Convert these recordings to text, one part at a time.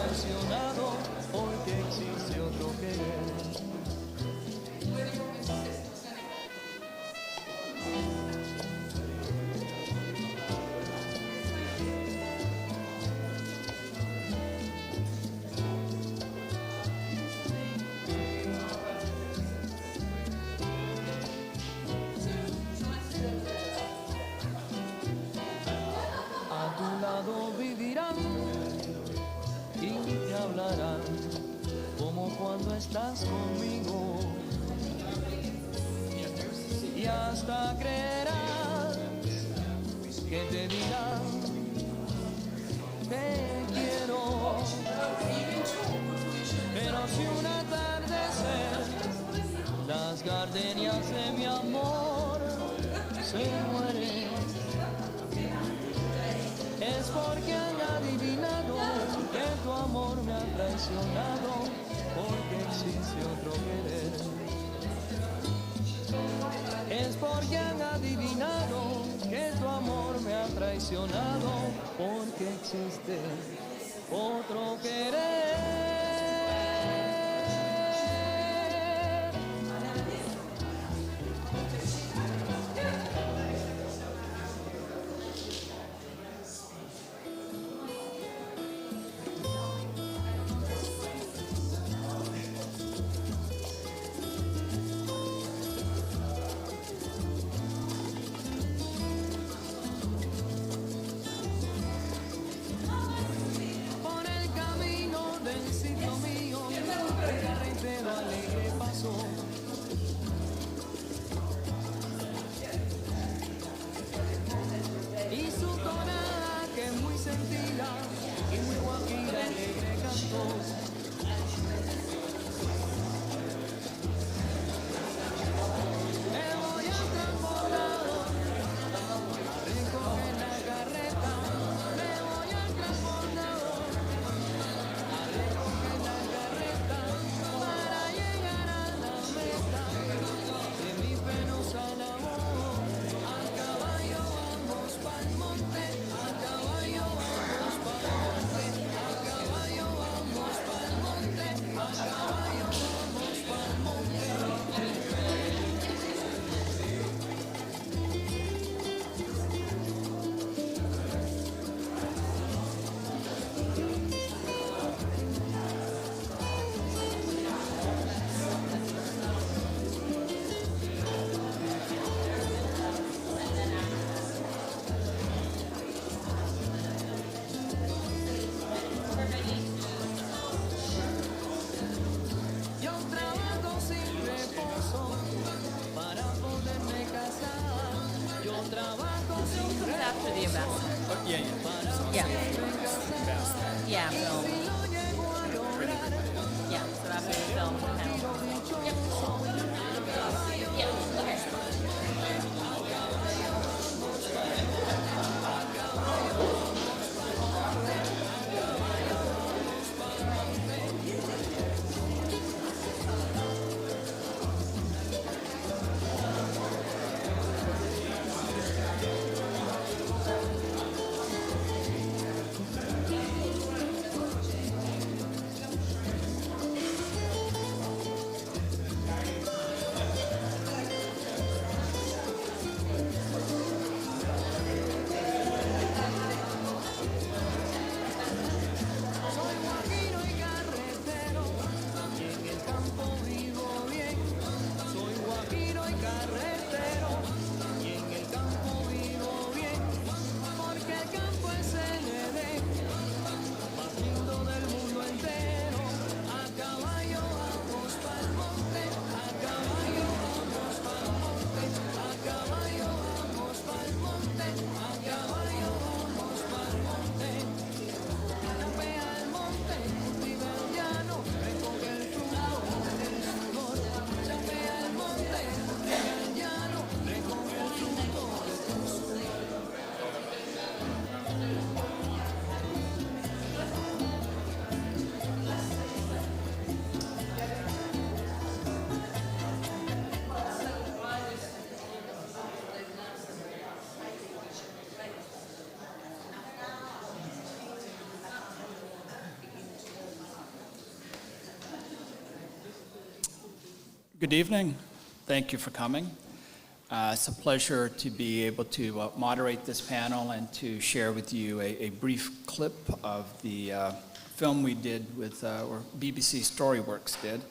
traicionado porque existe otro querer. Vivirán y te hablarán como cuando estás conmigo, y hasta creerás que te dirán te quiero. Pero si un atardecer las gardenias de mi amor se mueren, es porque han adivinado que tu amor me ha traicionado, porque existe otro querer. Es porque han adivinado que tu amor me ha traicionado, porque existe otro querer. Y su tonada que es muy sentida y muy guapita alegre cantó. Me voy al transbordador a recoger la carreta. Me voy al transbordador a recoger la carreta para llegar a la meta de mi penosa labor. A caballo vamos pa'l monte, a caballo vamos pa'l monte, a caballo vamos pa'l monte, a caballo vamos pa'l monte. Yo trabajo sin reposo para poderme casar. Yo trabajo sin After the reposo investment. Yeah. Yeah. Fast. Yeah, film. si lo llego a lograr. Yeah, so after the film, the panel. Yep. Yeah, okay. Good evening. Thank you for coming. It's a pleasure to be able to moderate this panel and to share with you a brief clip of the film we did with, or BBC Storyworks did.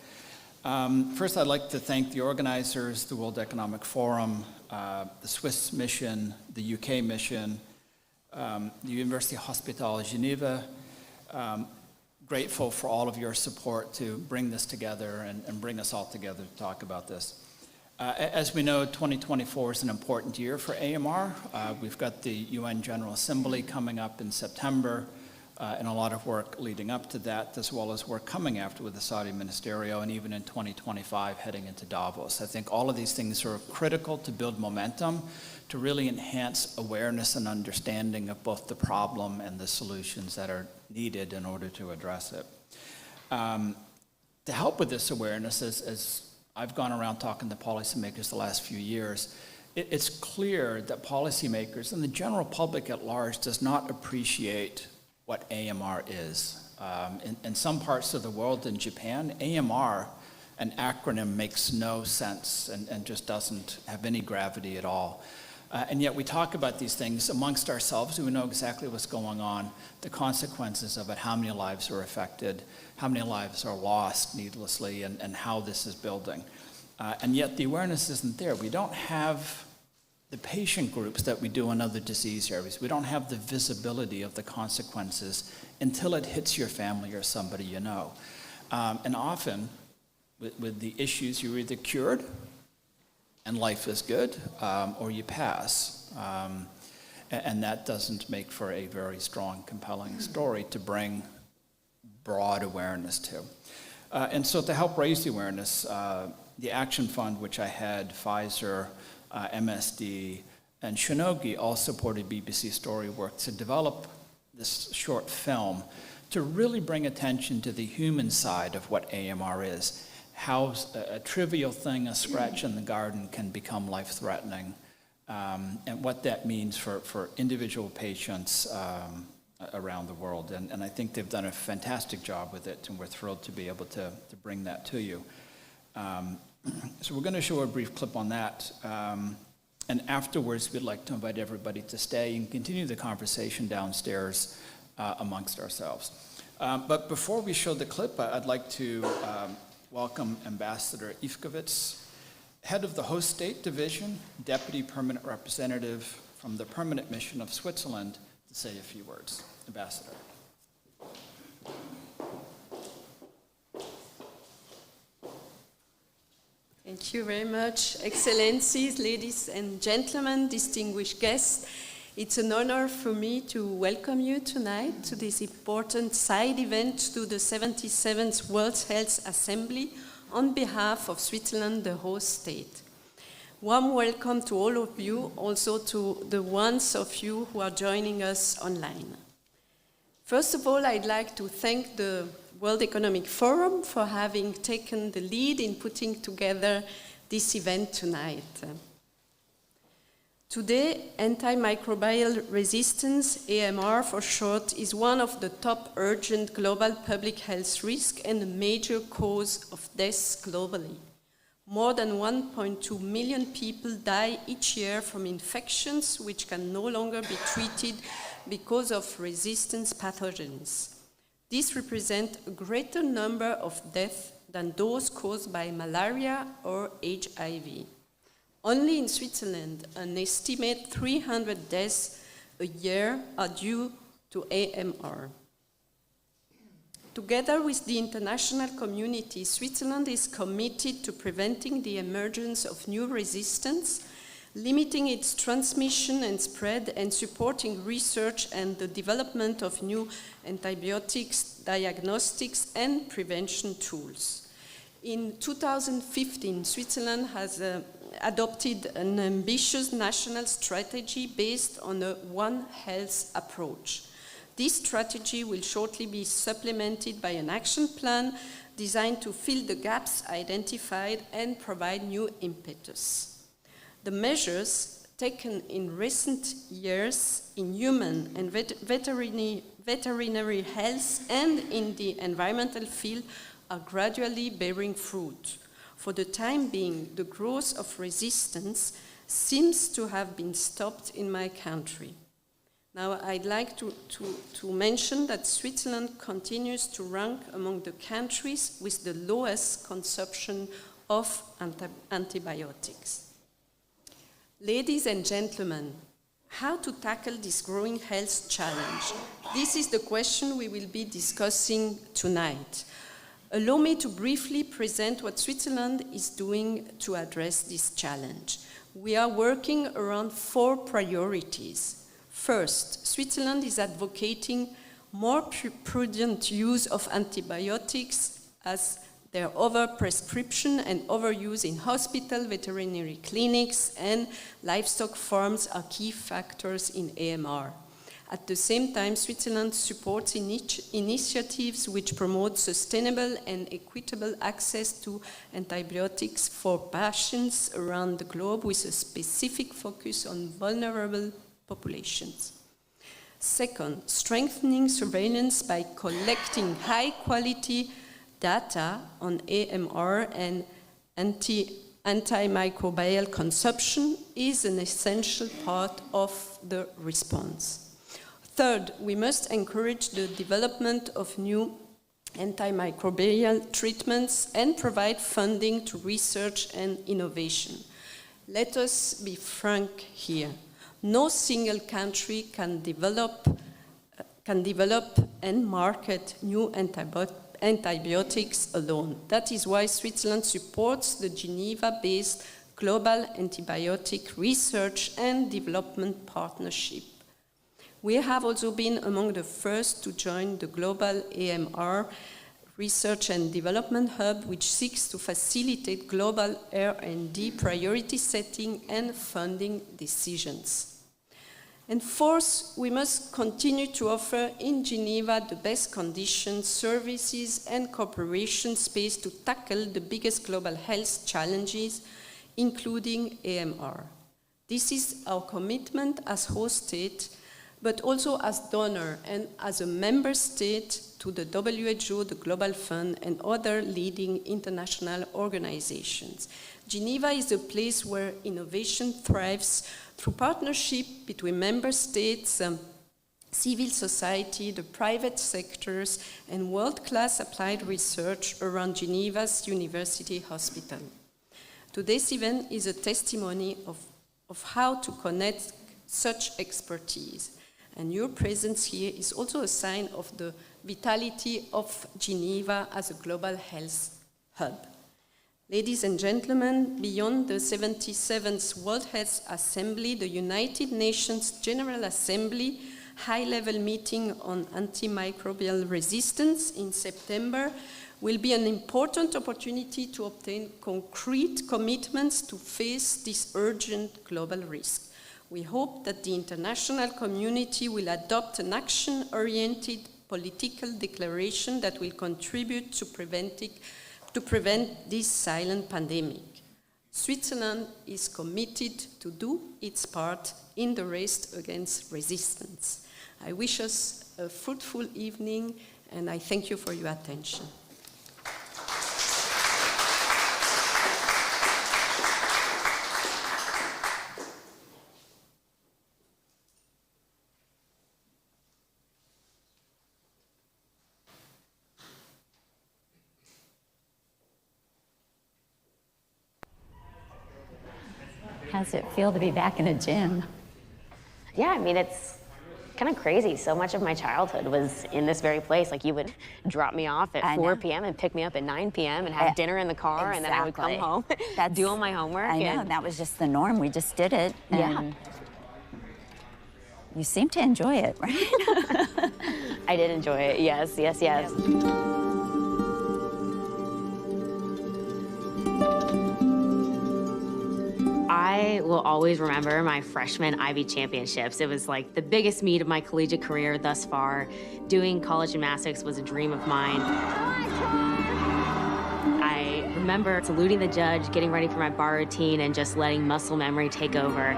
First, I'd like to thank the organizers, the World Economic Forum, the Swiss mission, the UK mission, the University Hospital Geneva. Grateful for all of your support to bring this together and bring us all together to talk about this. As we know, 2024 is an important year for AMR. We've got the UN General Assembly coming up in September, and a lot of work leading up to that, as well as work coming after with the Saudi Ministerial, and even in 2025 heading into Davos. I think all of these things are critical to build momentum, to really enhance awareness and understanding of both the problem and the solutions that are needed in order to address it. To help with this awareness, as I've gone around talking to policymakers the last few years, it's clear that policymakers and the general public at large does not appreciate what AMR is. In some parts of the world, in Japan, AMR, an acronym, makes no sense and just doesn't have any gravity at all. And yet we talk about these things amongst ourselves. We know exactly what's going on, the consequences of it, how many lives are affected, how many lives are lost needlessly, and how this is building. And yet the awareness isn't there. We don't have the patient groups that we do in other disease areas. We don't have the visibility of the consequences until it hits your family or somebody you know. And often, with the issues, you're either cured, and life is good, or you pass. And that doesn't make for a very strong, compelling story to bring broad awareness to. And so to help raise the awareness, the Action Fund, which I had, Pfizer, MSD, and Shinogi all supported BBC Storyworks to develop this short film to really bring attention to the human side of what AMR is, how a trivial thing, a scratch in the garden, can become life-threatening, and what that means for individual patients around the world. And I think they've done a fantastic job with it, and we're thrilled to be able to bring that to you. So we're going to show a brief clip on that, and afterwards we'd like to invite everybody to stay and continue the conversation downstairs amongst ourselves. But before we show the clip, I'd like to welcome Ambassador Ivkovits, head of the Host State Division, Deputy Permanent Representative from the Permanent Mission of Switzerland, to say a few words. Ambassador. Thank you very much, Excellencies, ladies and gentlemen, distinguished guests. It's an honor for me to welcome you tonight to this important side event to the 77th World Health Assembly on behalf of Switzerland, the host state. Warm welcome to all of you, also to the ones of you who are joining us online. First of all, I'd like to thank the World Economic Forum for having taken the lead in putting together this event tonight. Today, antimicrobial resistance, AMR for short, is one of the top urgent global public health risks and a major cause of deaths globally. More than 1.2 million people die each year from infections which can no longer be treated because of resistant pathogens. This represents a greater number of deaths than those caused by malaria or HIV. Only in Switzerland, an estimated 300 deaths a year are due to AMR. Together with the international community, Switzerland is committed to preventing the emergence of new resistance, limiting its transmission and spread, and supporting research and the development of new antibiotics, diagnostics, and prevention tools. In 2015, Switzerland has adopted an ambitious national strategy based on a One Health approach. This strategy will shortly be supplemented by an action plan designed to fill the gaps identified and provide new impetus. The measures taken in recent years in human and veterinary health and in the environmental field are gradually bearing fruit. For the time being, the growth of resistance seems to have been stopped in my country. Now, I'd like to mention that Switzerland continues to rank among the countries with the lowest consumption of antibiotics. Ladies and gentlemen, how to tackle this growing health challenge? This is the question we will be discussing tonight. Allow me to briefly present what Switzerland is doing to address this challenge. We are working around 4 priorities. First, Switzerland is advocating more prudent use of antibiotics as their overprescription and overuse in hospital, veterinary clinics, and livestock farms are key factors in AMR. At the same time, Switzerland supports initiatives which promote sustainable and equitable access to antibiotics for patients around the globe with a specific focus on vulnerable populations. Second, strengthening surveillance by collecting high-quality data on AMR and antimicrobial consumption is an essential part of the response. Third, we must encourage the development of new antimicrobial treatments and provide funding to research and innovation. Let us be frank here. No single country can develop and market new antibiotics alone. That is why Switzerland supports the Geneva-based Global Antibiotic Research and Development Partnership. We have also been among the first to join the Global AMR Research and Development Hub, which seeks to facilitate global R&D priority setting and funding decisions. And fourth, we must continue to offer in Geneva the best conditions, services, and cooperation space to tackle the biggest global health challenges, including AMR. This is our commitment as host state, but also as donor and as a member state to the WHO, the Global Fund, and other leading international organizations. Geneva is a place where innovation thrives through partnership between member states, civil society, the private sectors, and world-class applied research around Geneva's University Hospital. Today's event is a testimony of how to connect such expertise. And your presence here is also a sign of the vitality of Geneva as a global health hub. Ladies and gentlemen, beyond the 77th World Health Assembly, the United Nations General Assembly high-level meeting on antimicrobial resistance in September will be an important opportunity to obtain concrete commitments to face this urgent global risk. We hope that the international community will adopt an action-oriented political declaration that will contribute to prevent this silent pandemic. Switzerland is committed to do its part in the race against resistance. I wish us a fruitful evening, and I thank you for your attention. How does it feel to be back in a gym? Yeah, I mean, it's kind of crazy. So much of my childhood was in this very place. Like, you would drop me off at 4 p.m. and pick me up at 9 p.m. and have dinner in the car, and then I would come home, do all my homework. I know, that was just the norm. We just did it. And you seem to enjoy it, right? I did enjoy it, yes, yes, yes. I will always remember my freshman Ivy championships. It was like the biggest meet of my collegiate career thus far. Doing college gymnastics was a dream of mine. I remember saluting the judge, getting ready for my bar routine, and just letting muscle memory take over.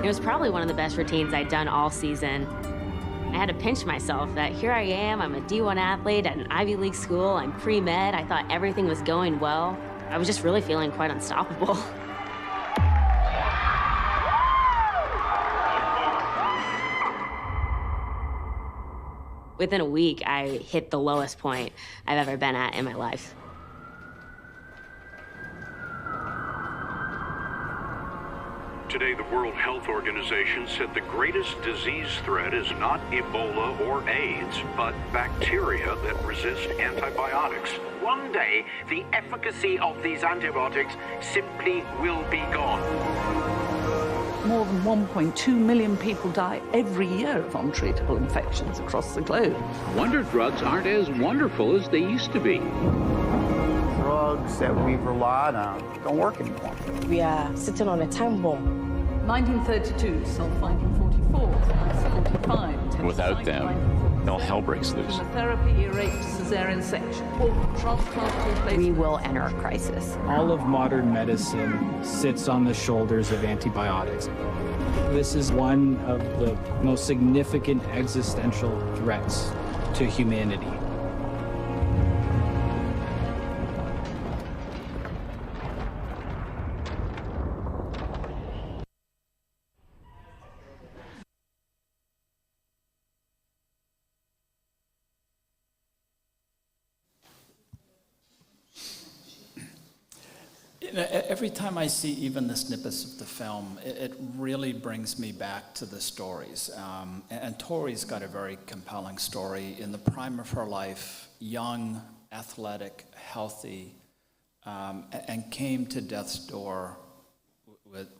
It was probably one of the best routines I'd done all season. I had to pinch myself that here I am, I'm a D1 athlete at an Ivy League school, I'm pre-med, I thought everything was going well. I was just really feeling quite unstoppable. Within a week, I hit the lowest point I've ever been at in my life. Today, the World Health Organization said the greatest disease threat is not Ebola or AIDS, but bacteria that resist antibiotics. One day, the efficacy of these antibiotics simply will be gone. More than 1.2 million people die every year of untreatable infections across the globe. Wonder drugs aren't as wonderful as they used to be. Drugs that we've relied on don't work anymore. We are sitting on a time bomb. 1932, sulfite 44, 45. Without them, all hell breaks loose. Chemotherapy, rape, cesarean section, organ transplant. We will enter a crisis. All of modern medicine sits on the shoulders of antibiotics. This is one of the most significant existential threats to humanity. Every time I see even the snippets of the film, it really brings me back to the stories. And Tori's got a very compelling story. In the prime of her life, young, athletic, healthy, and came to death's door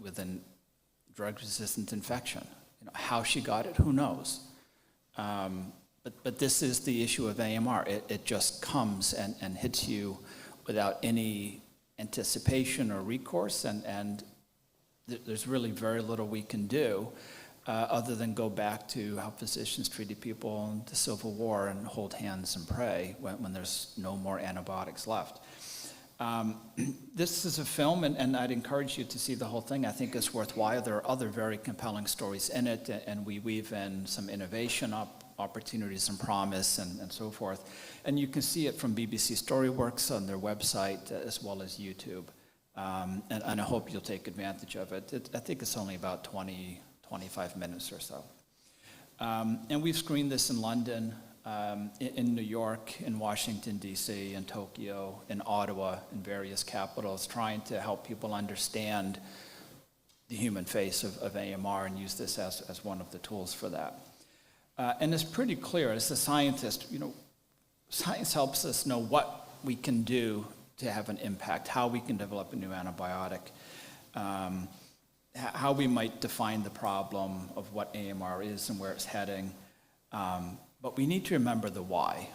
with a drug-resistant infection. You know, how she got it, who knows? But this is the issue of AMR. It just comes and hits you without any anticipation or recourse, and there's really very little we can do other than go back to how physicians treated people in the Civil War and hold hands and pray when there's no more antibiotics left. This is a film, and I'd encourage you to see the whole thing. I think it's worthwhile. There are other very compelling stories in it, and we weave in some innovation opportunities and promise and so forth. And you can see it from BBC Storyworks on their website as well as YouTube. And I hope you'll take advantage of it. I think it's only about 25 minutes or so. And we've screened this in London, in New York, in Washington, D.C., in Tokyo, in Ottawa, in various capitals, trying to help people understand the human face of AMR and use this as one of the tools for that. And it's pretty clear, as a scientist, you know, science helps us know what we can do to have an impact, how we can develop a new antibiotic, how we might define the problem of what AMR is and where it's heading. But we need to remember the why.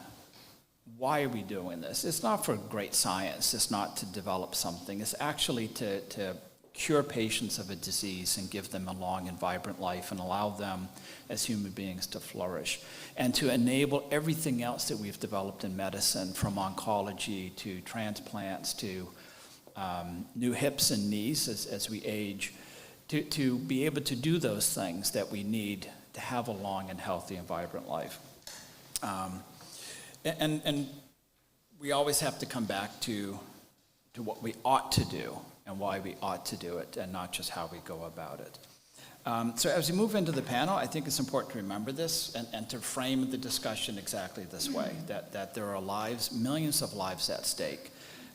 Why are we doing this? It's not for great science. It's not to develop something. It's actually to cure patients of a disease and give them a long and vibrant life and allow them as human beings to flourish, and to enable everything else that we've developed in medicine, from oncology to transplants to new hips and knees as we age, to be able to do those things that we need to have a long and healthy and vibrant life. And we always have to come back to what we ought to do and why we ought to do it, and not just how we go about it. So as we move into the panel, I think it's important to remember this and to frame the discussion exactly this way, that there are lives, millions of lives at stake,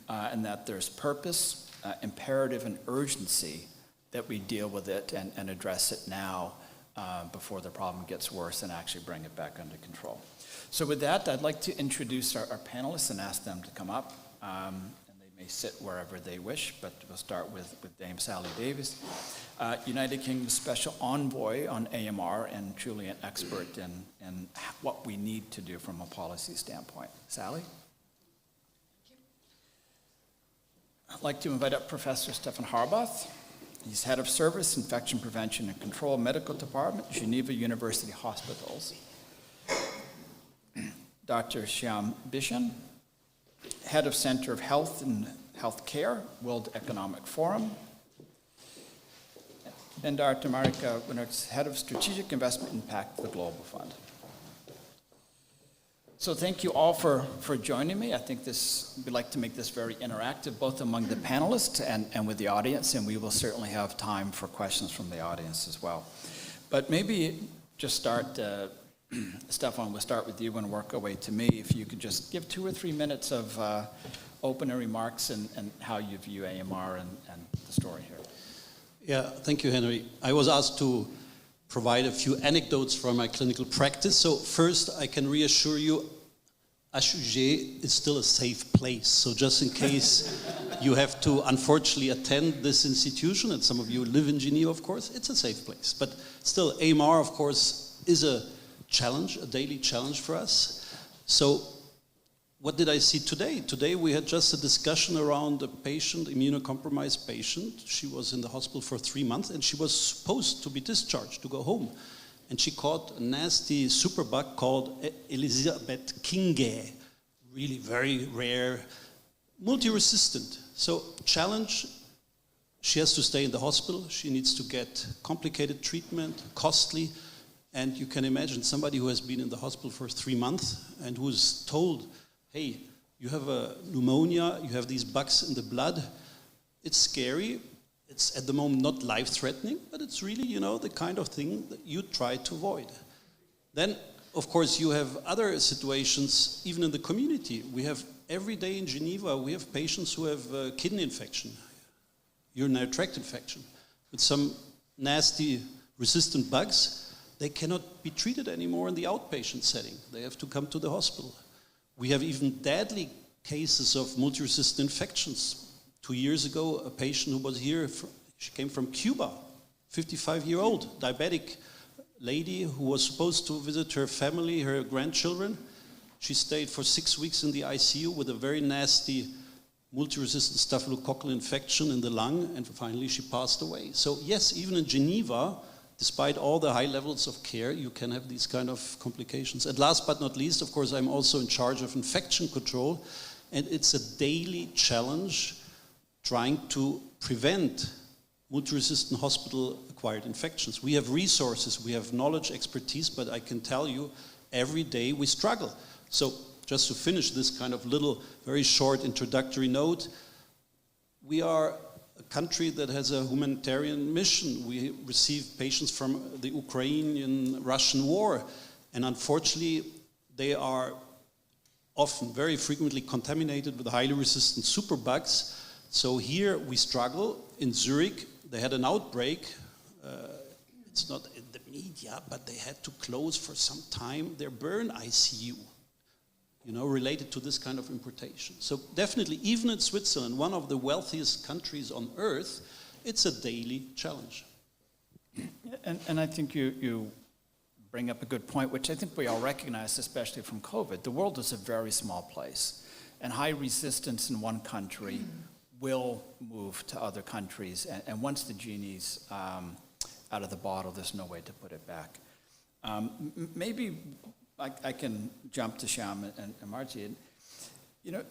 and that there's purpose, imperative, and urgency that we deal with it and address it now before the problem gets worse, and actually bring it back under control. So with that, I'd like to introduce our panelists and ask them to come up. May sit wherever they wish, but we'll start with Dame Sally Davies, United Kingdom's Special Envoy on AMR and truly an expert in what we need to do from a policy standpoint. Sally? I'd like to invite up Professor Stephan Harbarth. He's Head of Service, Infection Prevention and Control Medical Department, Geneva University Hospitals. Dr. Shyam Bishen, Head of Center of Health and Healthcare, World Economic Forum. And Dr. Marijke, Wijnroks, Head of Strategic Investment Impact, the Global Fund. So thank you all for joining me. I think we'd like to make this very interactive, both among the panelists and with the audience, and we will certainly have time for questions from the audience as well. But maybe just start, Stephan, we'll start with you and work our way to me. If you could just give 2 or 3 minutes of opening remarks and how you view AMR and the story here. Yeah, thank you, Henry. I was asked to provide a few anecdotes from my clinical practice. So first, I can reassure you, HUG is still a safe place. So just in case you have to unfortunately attend this institution, and some of you live in Geneva, of course, it's a safe place. But still, AMR, of course, is a challenge, a daily challenge for us. So what did I see today? Today we had just a discussion around a patient, immunocompromised patient. She was in the hospital for 3 months and she was supposed to be discharged, to go home. And she caught a nasty superbug called Elizabeth Kingae, really very rare, multi-resistant. So challenge, she has to stay in the hospital. She needs to get complicated treatment, costly. And you can imagine somebody who has been in the hospital for 3 months and who's told, hey, you have a pneumonia, you have these bugs in the blood. It's scary. It's at the moment not life-threatening, but it's really, you know, the kind of thing that you try to avoid. Then, of course, you have other situations, even in the community. We have, every day in Geneva, we have patients who have kidney infection, urinary tract infection, with some nasty resistant bugs. They cannot be treated anymore in the outpatient setting. They have to come to the hospital. We have even deadly cases of multi-resistant infections. 2 years ago, a patient who was here, she came from Cuba, 55-year-old diabetic lady who was supposed to visit her family, her grandchildren. She stayed for 6 weeks in the ICU with a very nasty multi-resistant staphylococcal infection in the lung, and finally she passed away. So yes, even in Geneva, despite all the high levels of care, you can have these kind of complications. And last but not least, of course, I'm also in charge of infection control, and it's a daily challenge trying to prevent multi-resistant hospital-acquired infections. We have resources, we have knowledge, expertise, but I can tell you, every day we struggle. So just to finish this kind of little, very short introductory note, we are a country that has a humanitarian mission. We receive patients from the Ukrainian-Russian war, and unfortunately, they are often, very frequently contaminated with highly resistant superbugs. So here we struggle. In Zurich, they had an outbreak. It's not in the media, but they had to close for some time their burn ICU, you know, related to this kind of importation. So definitely, even in Switzerland, one of the wealthiest countries on earth, it's a daily challenge. And I think you bring up a good point, which I think we all recognize, especially from COVID. The world is a very small place, and high resistance in one country will move to other countries. And once the genie's out of the bottle, there's no way to put it back. Maybe I can jump to Shyam and Marijke. You know,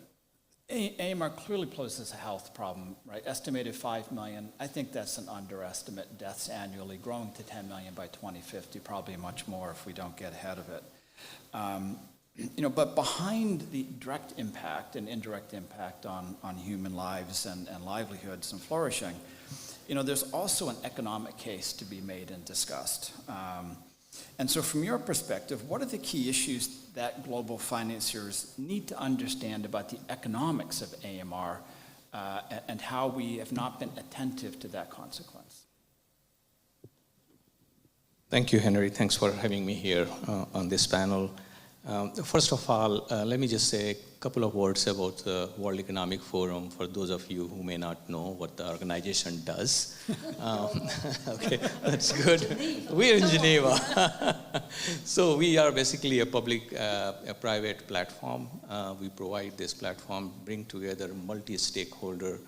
AMR clearly poses a health problem, right? Estimated 5 million. I think that's an underestimate. Deaths annually growing to 10 million by 2050, probably much more if we don't get ahead of it. You know, but behind the direct impact and indirect impact on human lives and livelihoods and flourishing, you know, there's also an economic case to be made and discussed. And so from your perspective, what are the key issues that global financiers need to understand about the economics of AMR and how we have not been attentive to that consequence? Thank you, Henry. Thanks for having me here on this panel. First of all, let me just say a couple of words about the World Economic Forum for those of you who may not know what the organization does. Okay, that's good. We're in Geneva. So we are basically a public-private platform. We provide this platform, bring together multi-stakeholder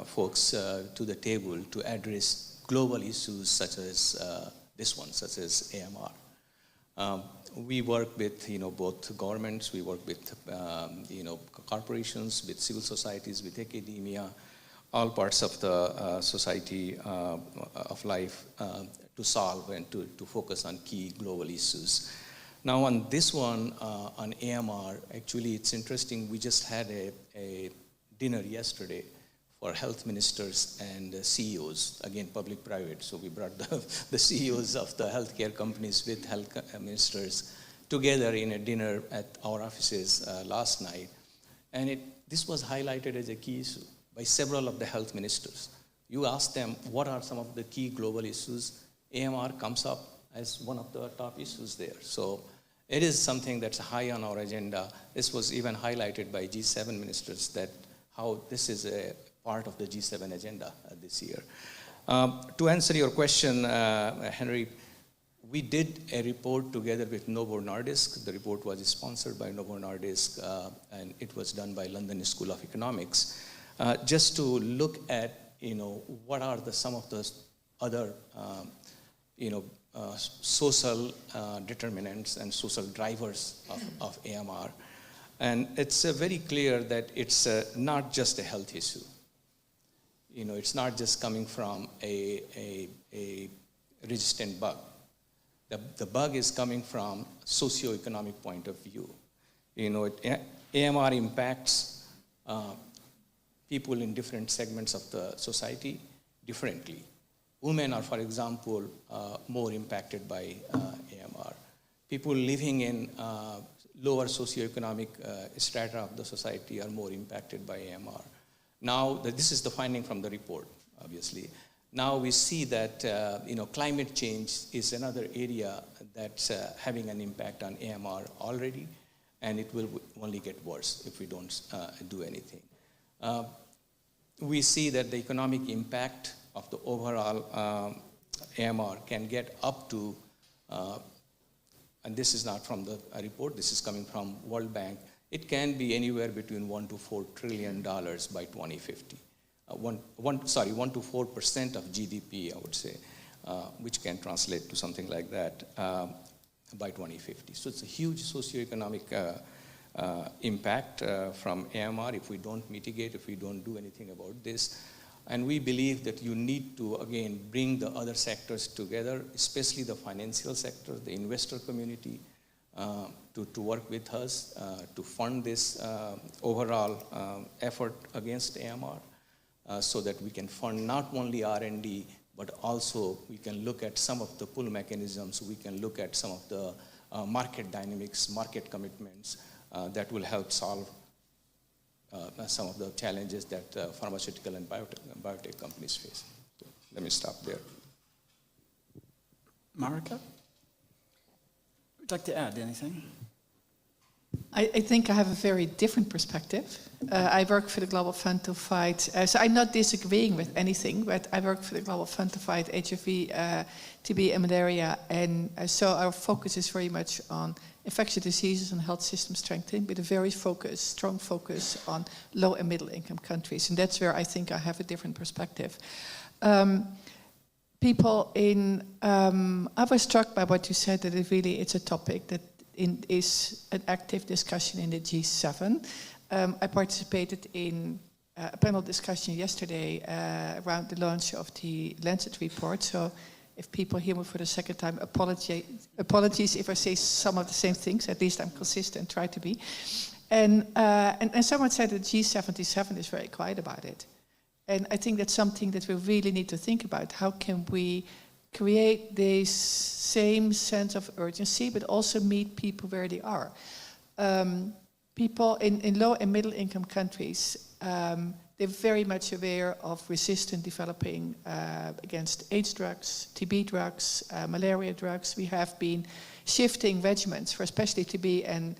folks to the table to address global issues such as this one, such as AMR. We work with, you know, both governments. We work with, you know, corporations, with civil societies, with academia, all parts of the society of life to solve and to focus on key global issues. Now on this one, on AMR, actually it's interesting, we just had a dinner yesterday for health ministers and CEOs, again, public-private. So we brought the CEOs of the healthcare companies with health ministers together in a dinner at our offices last night. And this was highlighted as a key issue by several of the health ministers. You ask them, what are some of the key global issues? AMR comes up as one of the top issues there. So it is something that's high on our agenda. This was even highlighted by G7 ministers, that how this is a part of the G7 agenda this year. To answer your question, Henry, we did a report together with Novo Nordisk. The report was sponsored by Novo Nordisk, and it was done by London School of Economics, just to look at, what are some of the other, social determinants and social drivers of AMR. And it's very clear that it's not just a health issue. It's not just coming from a resistant bug. The bug is coming from socioeconomic point of view. AMR impacts people in different segments of the society differently. Women are, for example, more impacted by AMR. People living in lower socioeconomic strata of the society are more impacted by AMR. Now, this is the finding from the report, obviously. Now we see that climate change is another area that's having an impact on AMR already, and it will only get worse if we don't do anything. We see that the economic impact of the overall AMR can get up to, and this is not from the report, this is coming from World Bank, it can be anywhere between $1 to $4 trillion by 2050. 1 to 4% of GDP, I would say, which can translate to something like that by 2050. So it's a huge socioeconomic impact from AMR if we don't mitigate, if we don't do anything about this. And we believe that you need to, again, bring the other sectors together, especially the financial sector, the investor community, to work with us to fund this overall effort against AMR. So that we can fund not only R&D, but also we can look at some of the pull mechanisms, we can look at some of the market dynamics, market commitments that will help solve some of the challenges that pharmaceutical and biotech companies face. So let me stop there. Marijke, would you like to add anything? I think I have a very different perspective. I work for the Global Fund to fight, so I'm not disagreeing with anything, but I work for the Global Fund to fight HIV, TB and malaria, and so our focus is very much on infectious diseases and health system strengthening, with a very strong focus on low and middle income countries, and that's where I think I have a different perspective. I was struck by what you said, that it's a topic that is an active discussion in the G7. I participated in a panel discussion yesterday around the launch of the Lancet report. So if people hear me for the second time, apologies if I say some of the same things. At least I'm consistent, try to be. And someone said that G77 is very quiet about it. And I think that's something that we really need to think about. How can we create this same sense of urgency, but also meet people where they are? People in low and middle income countries, they're very much aware of resistant developing against AIDS drugs, TB drugs, malaria drugs. We have been shifting regimens for especially TB and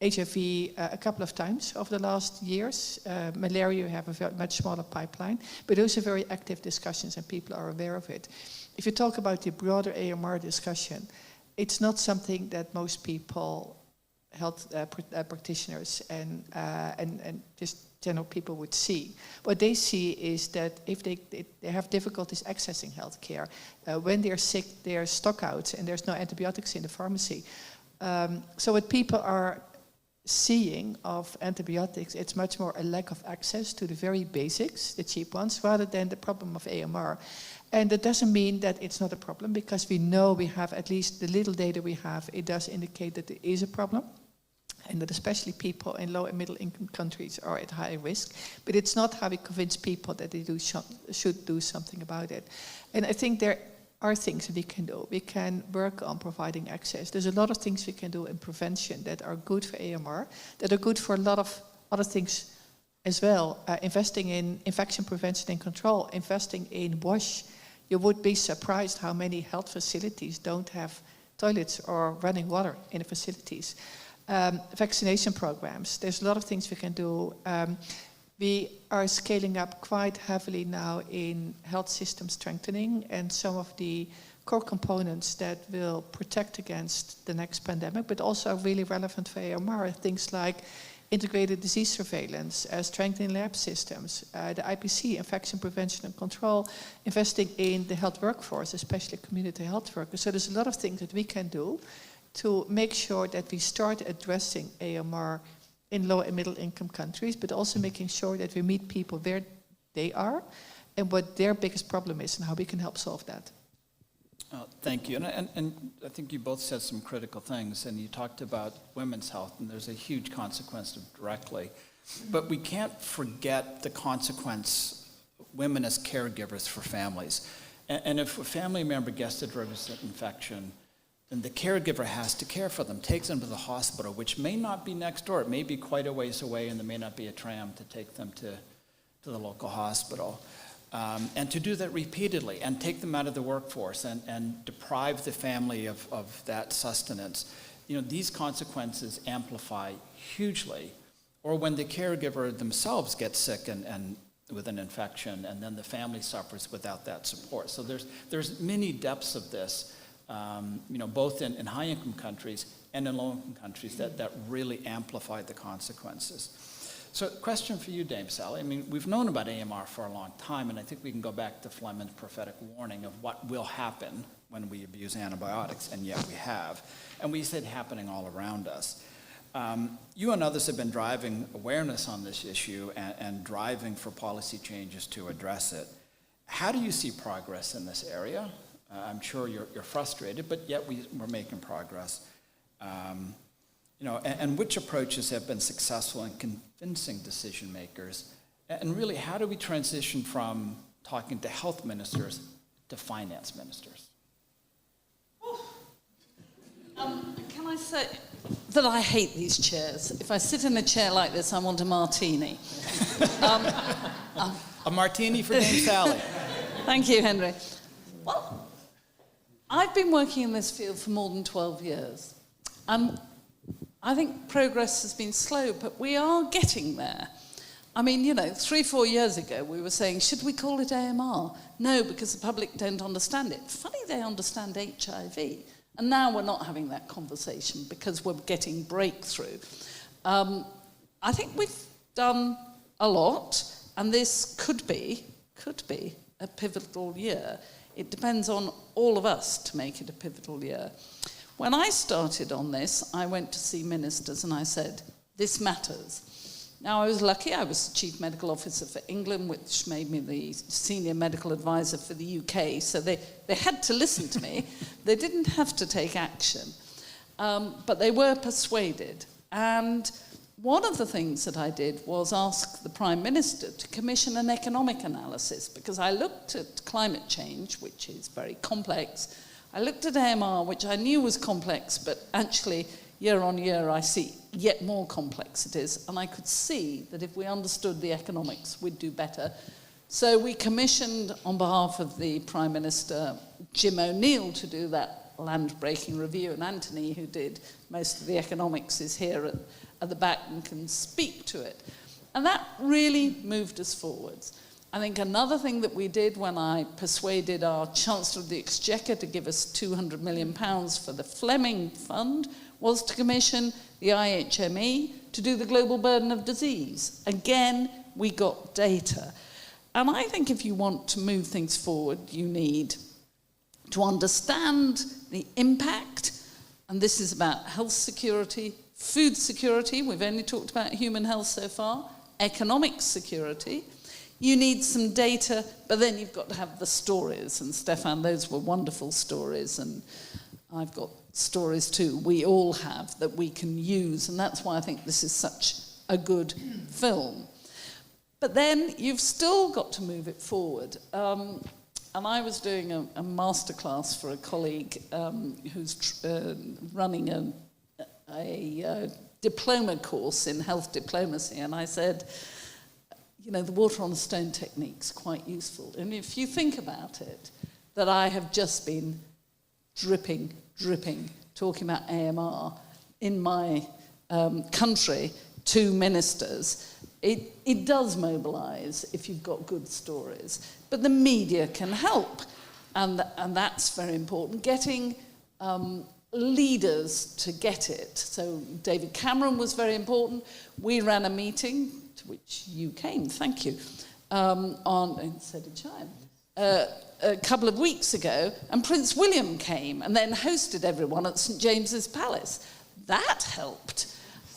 HIV a couple of times over the last years. Malaria, we have a much smaller pipeline, but those are very active discussions and people are aware of it. If you talk about the broader AMR discussion, it's not something that most people, health practitioners and just general people would see. What they see is that if they have difficulties accessing healthcare, when they're sick, they're stockouts and there's no antibiotics in the pharmacy. So what people are seeing of antibiotics, it's much more a lack of access to the very basics, the cheap ones, rather than the problem of AMR. And that doesn't mean that it's not a problem, because we know we have, at least the little data we have, it does indicate that there is a problem, and that especially people in low and middle income countries are at high risk. But it's not how we convince people that they should do something about it. And I think there are things that we can do. We can work on providing access. There's a lot of things we can do in prevention that are good for AMR, that are good for a lot of other things as well. Investing in infection prevention and control, investing in WASH. You would be surprised how many health facilities don't have toilets or running water in the facilities. Vaccination programs. There's a lot of things we can do. We are scaling up quite heavily now in health system strengthening, and some of the core components that will protect against the next pandemic, but also really relevant for AMR, things like integrated disease surveillance, strengthening lab systems, the IPC, infection prevention and control, investing in the health workforce, especially community health workers. So there's a lot of things that we can do to make sure that we start addressing AMR in low and middle income countries, but also making sure that we meet people where they are and what their biggest problem is and how we can help solve that. Thank you. And I think you both said some critical things, and you talked about women's health, and there's a huge consequence directly. But we can't forget the consequence women as caregivers for families. And if a family member gets a drug-resistant infection, then the caregiver has to care for them, takes them to the hospital, which may not be next door. It may be quite a ways away, and there may not be a tram to take them to the local hospital. And to do that repeatedly and take them out of the workforce and deprive the family of that sustenance. You know, these consequences amplify hugely. Or when the caregiver themselves gets sick and with an infection, and then the family suffers without that support. So there's many depths of this. You know, both in high-income countries and in low-income countries that really amplify the consequences. So question for you, Dame Sally. I mean, we've known about AMR for a long time, and I think we can go back to Fleming's prophetic warning of what will happen when we abuse antibiotics, and yet we have. And we see it happening all around us. You and others have been driving awareness on this issue and driving for policy changes to address it. How do you see progress in this area? I'm sure you're frustrated, but yet we're making progress. You know, and which approaches have been successful in convincing decision makers? And really, how do we transition from talking to health ministers to finance ministers? Can I say that I hate these chairs? If I sit in a chair like this, I want a martini. A martini for Dame Sally. Thank you, Henry. Well, I've been working in this field for more than 12 years. I think progress has been slow, but we are getting there. I mean, you know, 3-4 years ago, we were saying, should we call it AMR? No, because the public don't understand it. Funny they understand HIV. And now we're not having that conversation because we're getting breakthrough. I think we've done a lot, and this could be a pivotal year. It depends on all of us to make it a pivotal year. When I started on this, I went to see ministers and I said, this matters. Now, I was lucky. I was Chief Medical Officer for England, which made me the Senior Medical Advisor for the UK, so they had to listen to me. They didn't have to take action, but they were persuaded. And one of the things that I did was ask the Prime Minister to commission an economic analysis, because I looked at climate change, which is very complex. I looked at AMR, which I knew was complex, but actually, year on year, I see yet more complexities, and I could see that if we understood the economics, we'd do better. So we commissioned, on behalf of the Prime Minister, Jim O'Neill, to do that land-breaking review, and Anthony, who did most of the economics, is here at the back and can speak to it. And that really moved us forwards. I think another thing that we did when I persuaded our Chancellor of the Exchequer to give us £200 million for the Fleming Fund was to commission the IHME to do the global burden of disease. Again, we got data. And I think if you want to move things forward, you need to understand the impact, and this is about health security, Food security, we've only talked about human health so far. Economic security. You need some data, but then you've got to have the stories. And Stephan, those were wonderful stories, and I've got stories too. We all have that we can use, and that's why I think this is such a good film. But then you've still got to move it forward. And I was doing a masterclass for a colleague who's running a diploma course in health diplomacy, and I said, you know, the water on a stone technique's quite useful. And if you think about it, that I have just been dripping, talking about AMR in my country to ministers, it does mobilise if you've got good stories. But the media can help, and that's very important. Getting leaders to get it. So David Cameron was very important. We ran a meeting, to which you came, thank you, and so did Shyam, a couple of weeks ago, and Prince William came and then hosted everyone at St James's Palace. That helped.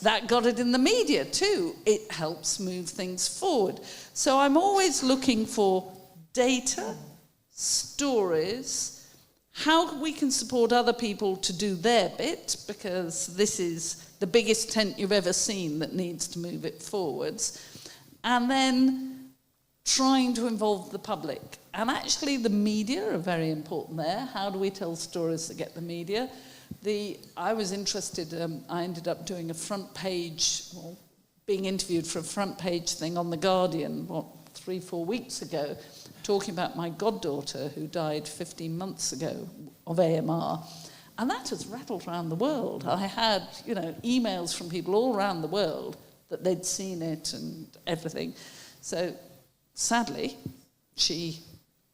That got it in the media too. It helps move things forward. So I'm always looking for data, stories, how we can support other people to do their bit, because this is the biggest tent you've ever seen that needs to move it forwards, and then trying to involve the public. And actually the media are very important there. How do we tell stories that get the media? I was interested, I ended up doing a front page, being interviewed for a front page thing on The Guardian, 3-4 weeks ago, talking about my goddaughter who died 15 months ago of AMR. And that has rattled around the world. I had, emails from people all around the world that they'd seen it and everything. So sadly, she,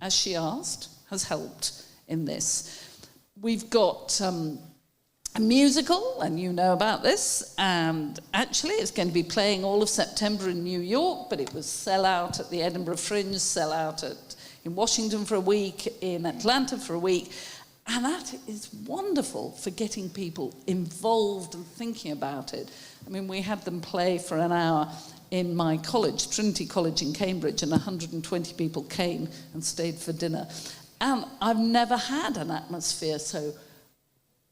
as she asked, has helped in this. We've got a musical, and you know about this, and actually it's going to be playing all of September in New York, but it was sell-out at the Edinburgh Fringe, sell-out in Washington for a week, in Atlanta for a week, and that is wonderful for getting people involved and thinking about it. I mean, we had them play for an hour in my college, Trinity College in Cambridge, and 120 people came and stayed for dinner. And I've never had an atmosphere so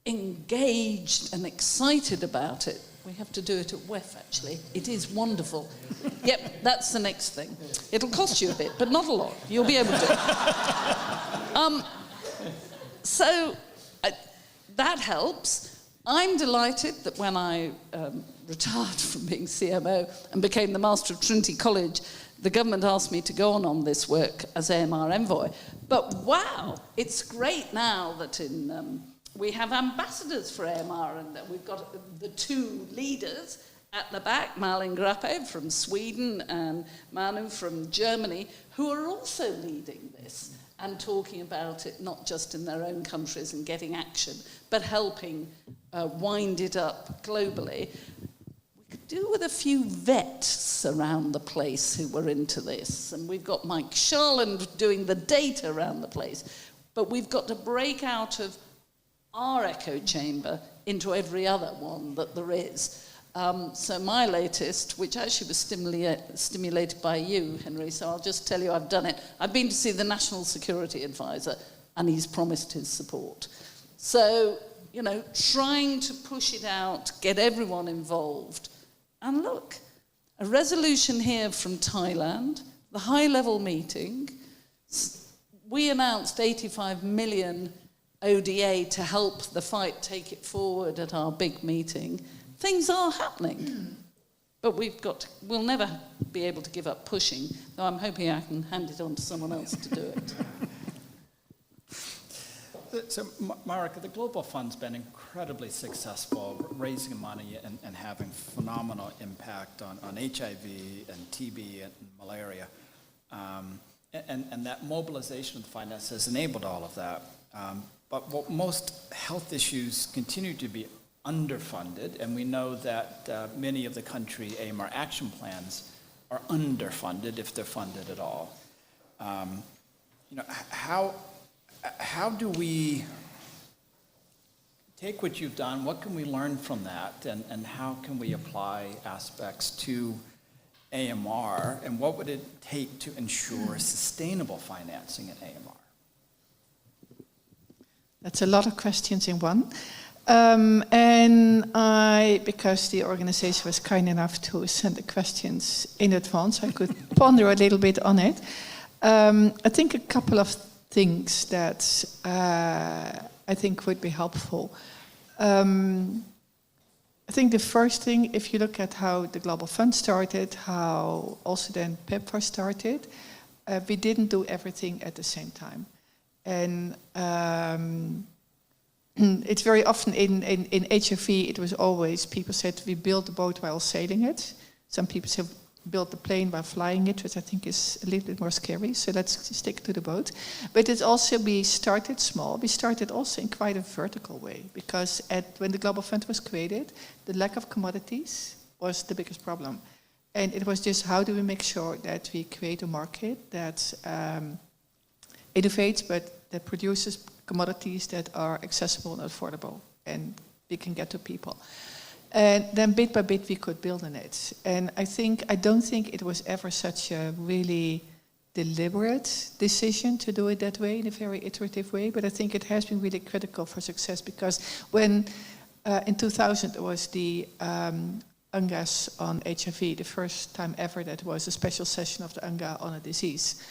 engaged and excited about it. We have to do it at WEF, actually. It is wonderful. Yep, that's the next thing. It'll cost you a bit, but not a lot. You'll be able to. So that helps. I'm delighted that when I retired from being CMO and became the Master of Trinity College, the government asked me to go on this work as AMR Envoy. But wow, it's great now that we have ambassadors for AMR, and we've got the two leaders at the back, Malin Grape from Sweden and Manu from Germany, who are also leading this and talking about it not just in their own countries and getting action, but helping wind it up globally. We could do with a few vets around the place who were into this, and we've got Mike Sharland doing the data around the place, but we've got to break out of our echo chamber into every other one that there is. So my latest, which actually was stimulated by you, Henry, so I'll just tell you I've done it. I've been to see the National Security Advisor, and he's promised his support. So, trying to push it out, get everyone involved. And look, a resolution here from Thailand, the high-level meeting, we announced 85 million ODA to help the fight take it forward at our big meeting. Things are happening, but we'll never be able to give up pushing, though I'm hoping I can hand it on to someone else to do it. So, Marijke, the Global Fund's been incredibly successful, raising money and having phenomenal impact on HIV and TB and malaria. And that mobilization of the finance has enabled all of that. But most health issues continue to be underfunded, and we know that many of the country AMR action plans are underfunded if they're funded at all. How do we take what you've done, what can we learn from that, and how can we apply aspects to AMR, and what would it take to ensure sustainable financing in AMR? That's a lot of questions in one. And because the organization was kind enough to send the questions in advance, I could ponder a little bit on it. I think a couple of things that I think would be helpful. I think the first thing, if you look at how the Global Fund started, how also then PEPFAR started, we didn't do everything at the same time. And it's very often in HIV, it was always, people said we built the boat while sailing it. Some people say built the plane by flying it, which I think is a little bit more scary. So let's stick to the boat. But it's also, we started small. We started also in quite a vertical way, because when the Global Fund was created, the lack of commodities was the biggest problem. And it was just, how do we make sure that we create a market that innovates, but that produces commodities that are accessible and affordable, and we can get to people. And then bit by bit we could build on it. And I don't think it was ever such a really deliberate decision to do it that way, in a very iterative way, but I think it has been really critical for success, because when in 2000 there was the UNGAS on HIV, the first time ever that was a special session of the UNGA on a disease.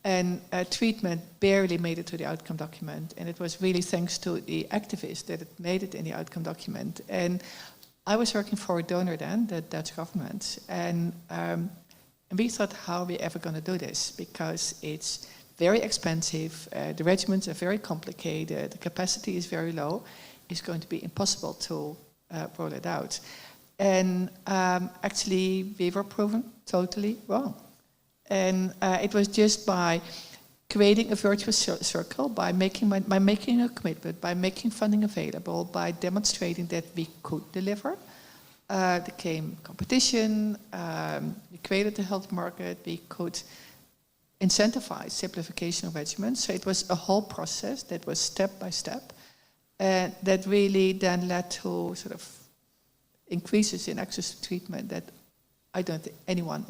And treatment barely made it to the outcome document, and it was really thanks to the activists that it made it in the outcome document. And I was working for a donor then, the Dutch government, and we thought, how are we ever going to do this? Because it's very expensive, the regimens are very complicated, the capacity is very low, it's going to be impossible to roll it out. And actually, we were proven totally wrong. And it was just by creating a virtuous circle, by making a commitment, by making funding available, by demonstrating that we could deliver. There came competition, we created the health market, we could incentivize simplification of regimens. So it was a whole process that was step by step, and that really then led to sort of increases in access to treatment that I don't think anyone,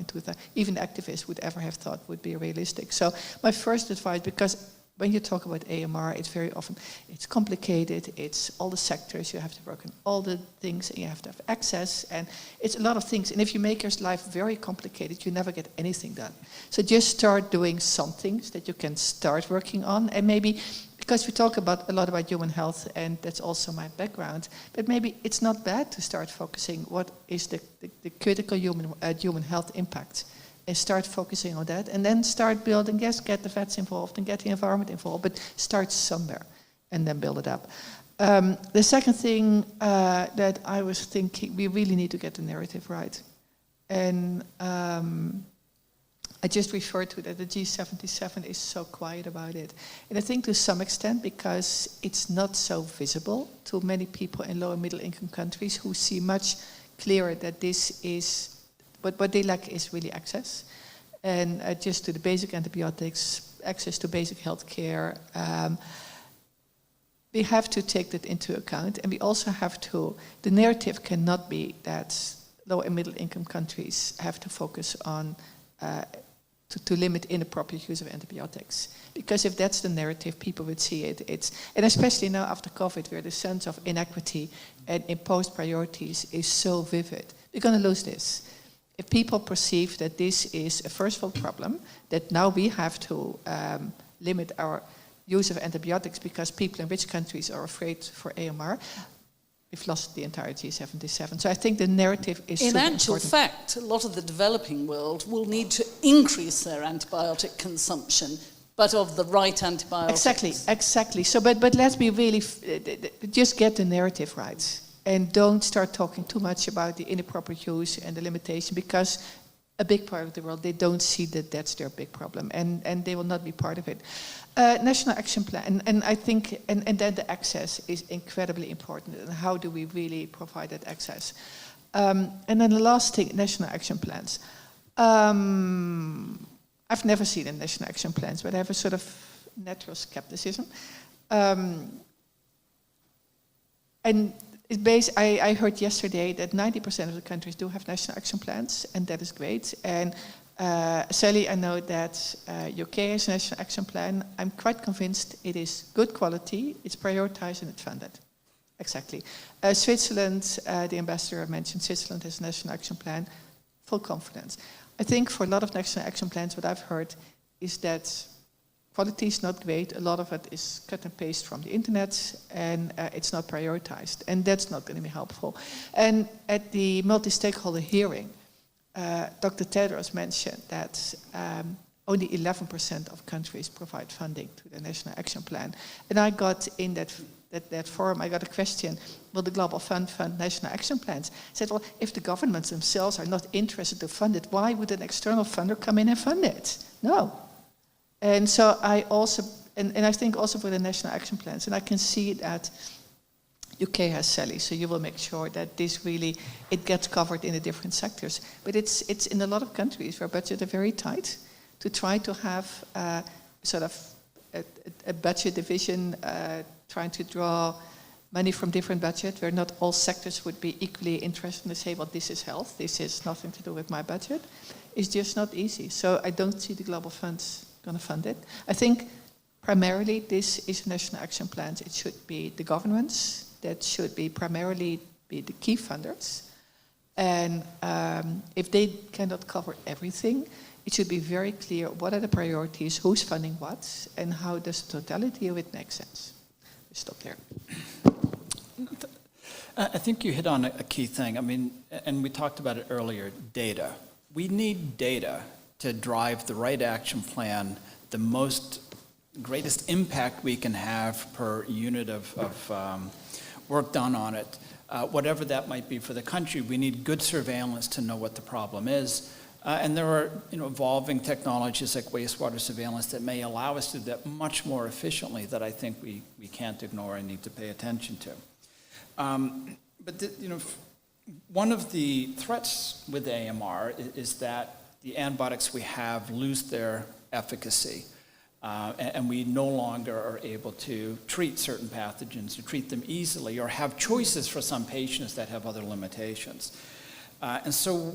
even activists, would ever have thought would be realistic. So my first advice, because when you talk about AMR, it's very often, it's complicated, it's all the sectors, you have to work on all the things, and you have to have access, and it's a lot of things. And if you make your life very complicated, you never get anything done. So just start doing some things that you can start working on, and maybe, because we talk a lot about human health, and that's also my background, but maybe it's not bad to start focusing what is the critical human health impact, and start focusing on that, and then start building, yes, get the vets involved and get the environment involved, but start somewhere and then build it up. The second thing that I was thinking, we really need to get the narrative right. And I just referred to that the G77 is so quiet about it. And I think to some extent because it's not so visible to many people in low and middle income countries who see much clearer that this is, what they lack is really access. And just to the basic antibiotics, access to basic health care. We have to take that into account. And we also have to, the narrative cannot be that low and middle income countries have to focus on to limit inappropriate use of antibiotics. Because if that's the narrative, people would see it. And especially now after COVID, where the sense of inequity and imposed priorities is so vivid, we're going to lose this. If people perceive that this is a first world problem, that now we have to limit our use of antibiotics because people in rich countries are afraid for AMR, we've lost the entire G77. So I think the narrative is in super actual important. fact, a lot of the developing world will need to increase their antibiotic consumption, but of the right antibiotics. Exactly. So, but let's be really, just get the narrative right. And don't start talking too much about the inappropriate use and the limitation, because a big part of the world, they don't see that that's their big problem, and they will not be part of it. National action plan, and I think, and then the access is incredibly important, and how do we really provide that access? And then the last thing, national action plans. I've never seen a national action plans, but I have a sort of natural skepticism. And I heard yesterday that 90% of the countries do have national action plans, and that is great. And Sally, I know that UK has a national action plan. I'm quite convinced it is good quality, it's prioritized, and it's funded. Exactly. Switzerland, the ambassador mentioned, Switzerland has a national action plan, full confidence. I think for a lot of national action plans, what I've heard is that quality is not great. A lot of it is cut and paste from the internet, and it's not prioritized. And that's not going to be helpful. And at the multi-stakeholder hearing, Dr. Tedros mentioned that only 11% of countries provide funding to the National Action Plan. And I got in that forum, I got a question, will the Global Fund fund national action plans? I said, well, if the governments themselves are not interested to fund it, why would an external funder come in and fund it? No. And so I also, and I think also for the national action plans, and I can see that UK has Sally, so you will make sure that this really, it gets covered in the different sectors. But it's in a lot of countries where budgets are very tight, to try to have sort of a budget division, trying to draw money from different budgets, where not all sectors would be equally interested to say, well, this is health, this is nothing to do with my budget. It's just not easy. So I don't see the global funds going to fund it. I think primarily this is national action plans. It should be the governments that should be primarily be the key funders. And if they cannot cover everything, it should be very clear what are the priorities, who's funding what, and how does the totality of it make sense. We stop there. I think you hit on a key thing. I mean, and we talked about it earlier, data. We need data to drive the right action plan, the greatest impact we can have per unit of work done on it. Whatever that might be for the country, we need good surveillance to know what the problem is. And there are evolving technologies like wastewater surveillance that may allow us to do that much more efficiently that I think we can't ignore and need to pay attention to. But one of the threats with AMR is that the antibiotics we have lose their efficacy. And we no longer are able to treat certain pathogens, to treat them easily, or have choices for some patients that have other limitations. And so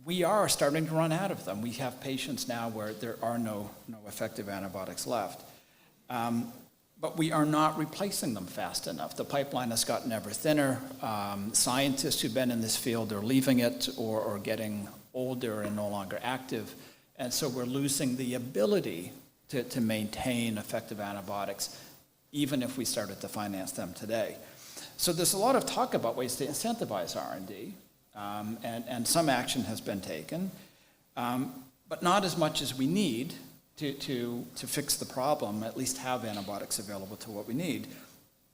we are starting to run out of them. We have patients now where there are no effective antibiotics left. But we are not replacing them fast enough. The pipeline has gotten ever thinner. Scientists who've been in this field are leaving it or getting older and no longer active. And so we're losing the ability to maintain effective antibiotics, even if we started to finance them today. So there's a lot of talk about ways to incentivize R&D, and some action has been taken, but not as much as we need to fix the problem, at least have antibiotics available to what we need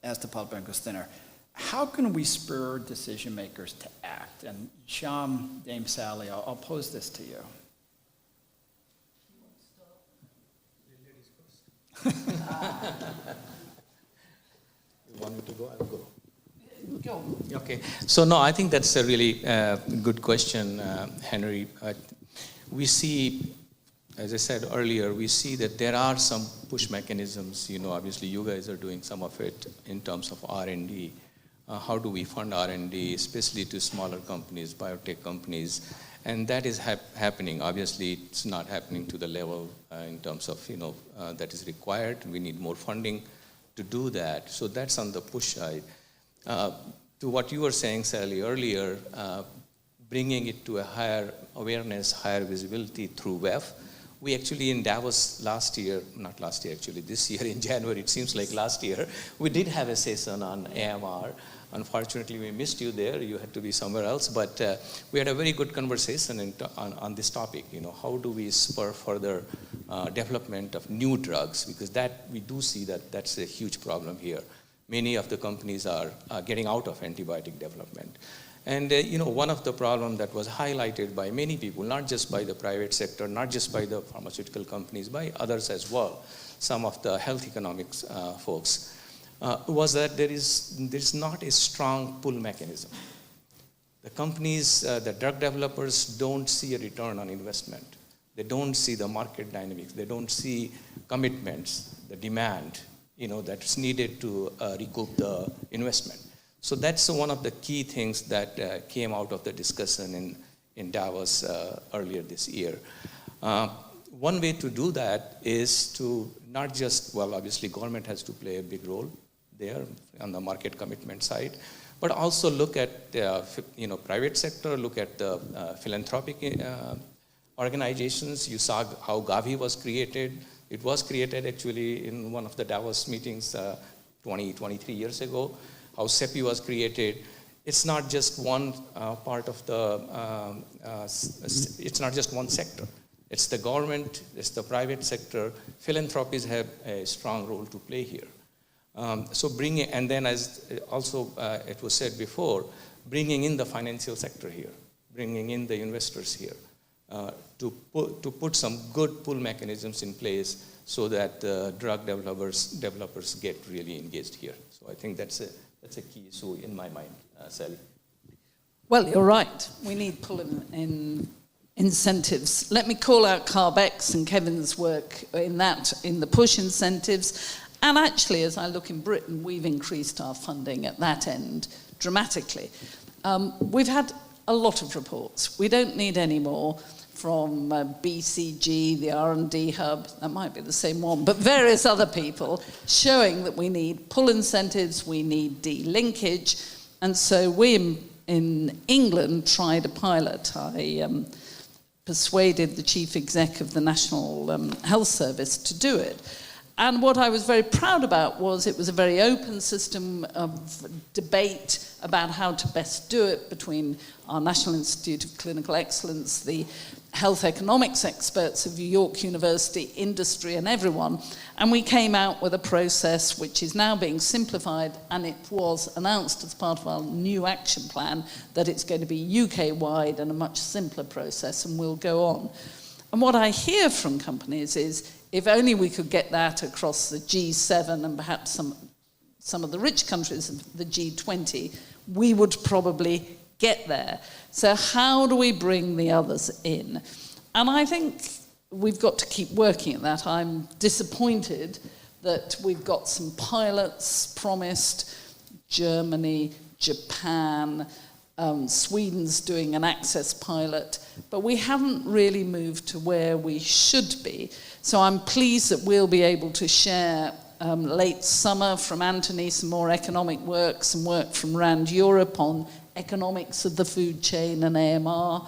as the pipeline goes thinner. How can we spur decision makers to act? And Shyam, Dame Sally, I'll pose this to you. You want me to go? I'll go. Go. Okay. So no, I think that's a really good question, Henry. We see, as I said earlier, we see that there are some push mechanisms. Obviously you guys are doing some of it in terms of R&D. How do we fund R&D, especially to smaller companies, biotech companies? And that is happening. Obviously, it's not happening to the level in terms of, that is required. We need more funding to do that. So that's on the push side. To what you were saying, Sally, earlier, bringing it to a higher awareness, higher visibility through WEF. We actually in Davos this year in January, it seems like last year, we did have a session on AMR. Unfortunately, we missed you there. You had to be somewhere else. But we had a very good conversation on this topic. How do we spur further development of new drugs? Because that we do see that's a huge problem here. Many of the companies are getting out of antibiotic development. And one of the problems that was highlighted by many people, not just by the private sector, not just by the pharmaceutical companies, by others as well, some of the health economics folks, was that there is not a strong pull mechanism. The companies, the drug developers don't see a return on investment. They don't see the market dynamics. They don't see commitments, the demand, that's needed to recoup the investment. So that's one of the key things that came out of the discussion in Davos earlier this year. One way to do that is to not just, well, obviously government has to play a big role there on the market commitment side, but also look at private sector, look at the philanthropic organizations. You saw how Gavi was created. It was created actually in one of the Davos meetings 23 years ago, how CEPI was created. It's not just one part of the, it's not just one sector. It's the government, it's the private sector. Philanthropies have a strong role to play here. So bringing, and then as also it was said before, bringing in the financial sector here, bringing in the investors here, to put some good pull mechanisms in place so that drug developers get really engaged here. So I think that's a key issue in my mind, Sally. Well, you're right. We need pull in incentives. Let me call out Carbeck's and Kevin's work in the push incentives. And actually, as I look in Britain, we've increased our funding at that end dramatically. We've had a lot of reports. We don't need any more from BCG, the R&D hub, that might be the same one, but various other people showing that we need pull incentives, we need de-linkage. And so we in England tried a pilot. I persuaded the chief exec of the National Health Service to do it. And what I was very proud about was it was a very open system of debate about how to best do it between our National Institute of Clinical Excellence, the health economics experts of York University, industry, and everyone. And we came out with a process which is now being simplified, and it was announced as part of our new action plan that it's going to be UK-wide and a much simpler process, and we'll go on. And what I hear from companies is, if only we could get that across the G7 and perhaps some of the rich countries of the G20, we would probably get there. So how do we bring the others in? And I think we've got to keep working at that. I'm disappointed that we've got some pilots promised. Germany, Japan, Sweden's doing an access pilot, but we haven't really moved to where we should be. So I'm pleased that we'll be able to share late summer from Anthony some more economic work, some work from around Europe on economics of the food chain and AMR,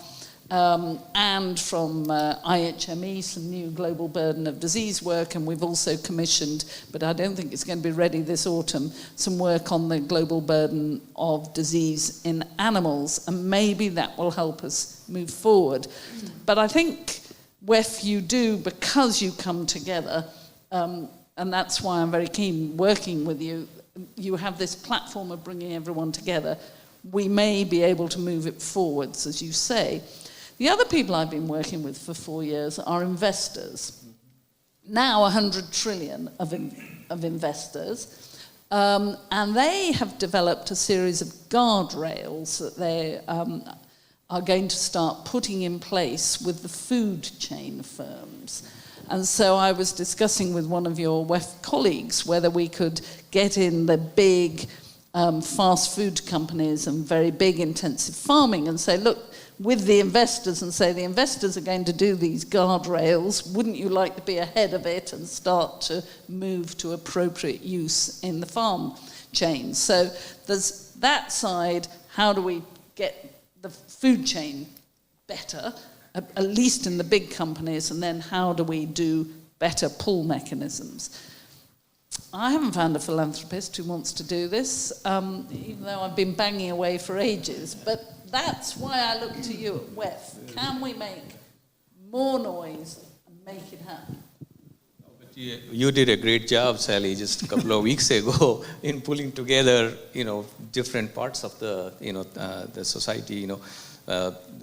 and from IHME some new global burden of disease work, and we've also commissioned, but I don't think it's going to be ready this autumn, some work on the global burden of disease in animals, and maybe that will help us move forward. But I think WEF you do because you come together, and that's why I'm very keen working with you. You have this platform of bringing everyone together. We may be able to move it forwards, as you say. The other people I've been working with for 4 years are investors. Now 100 trillion of investors. And they have developed a series of guardrails that they are going to start putting in place with the food chain firms. And so I was discussing with one of your WEF colleagues whether we could get in the big fast food companies and very big intensive farming and say, look, with the investors, and say the investors are going to do these guardrails, wouldn't you like to be ahead of it and start to move to appropriate use in the farm chain? So there's that side, how do we get the food chain better, at least in the big companies, and then how do we do better pull mechanisms? I haven't found a philanthropist who wants to do this, even though I've been banging away for ages, but that's why I look to you at WEF. Can we make more noise and make it happen? You did a great job, Sally, just a couple of weeks ago in pulling together, different parts of the, the society,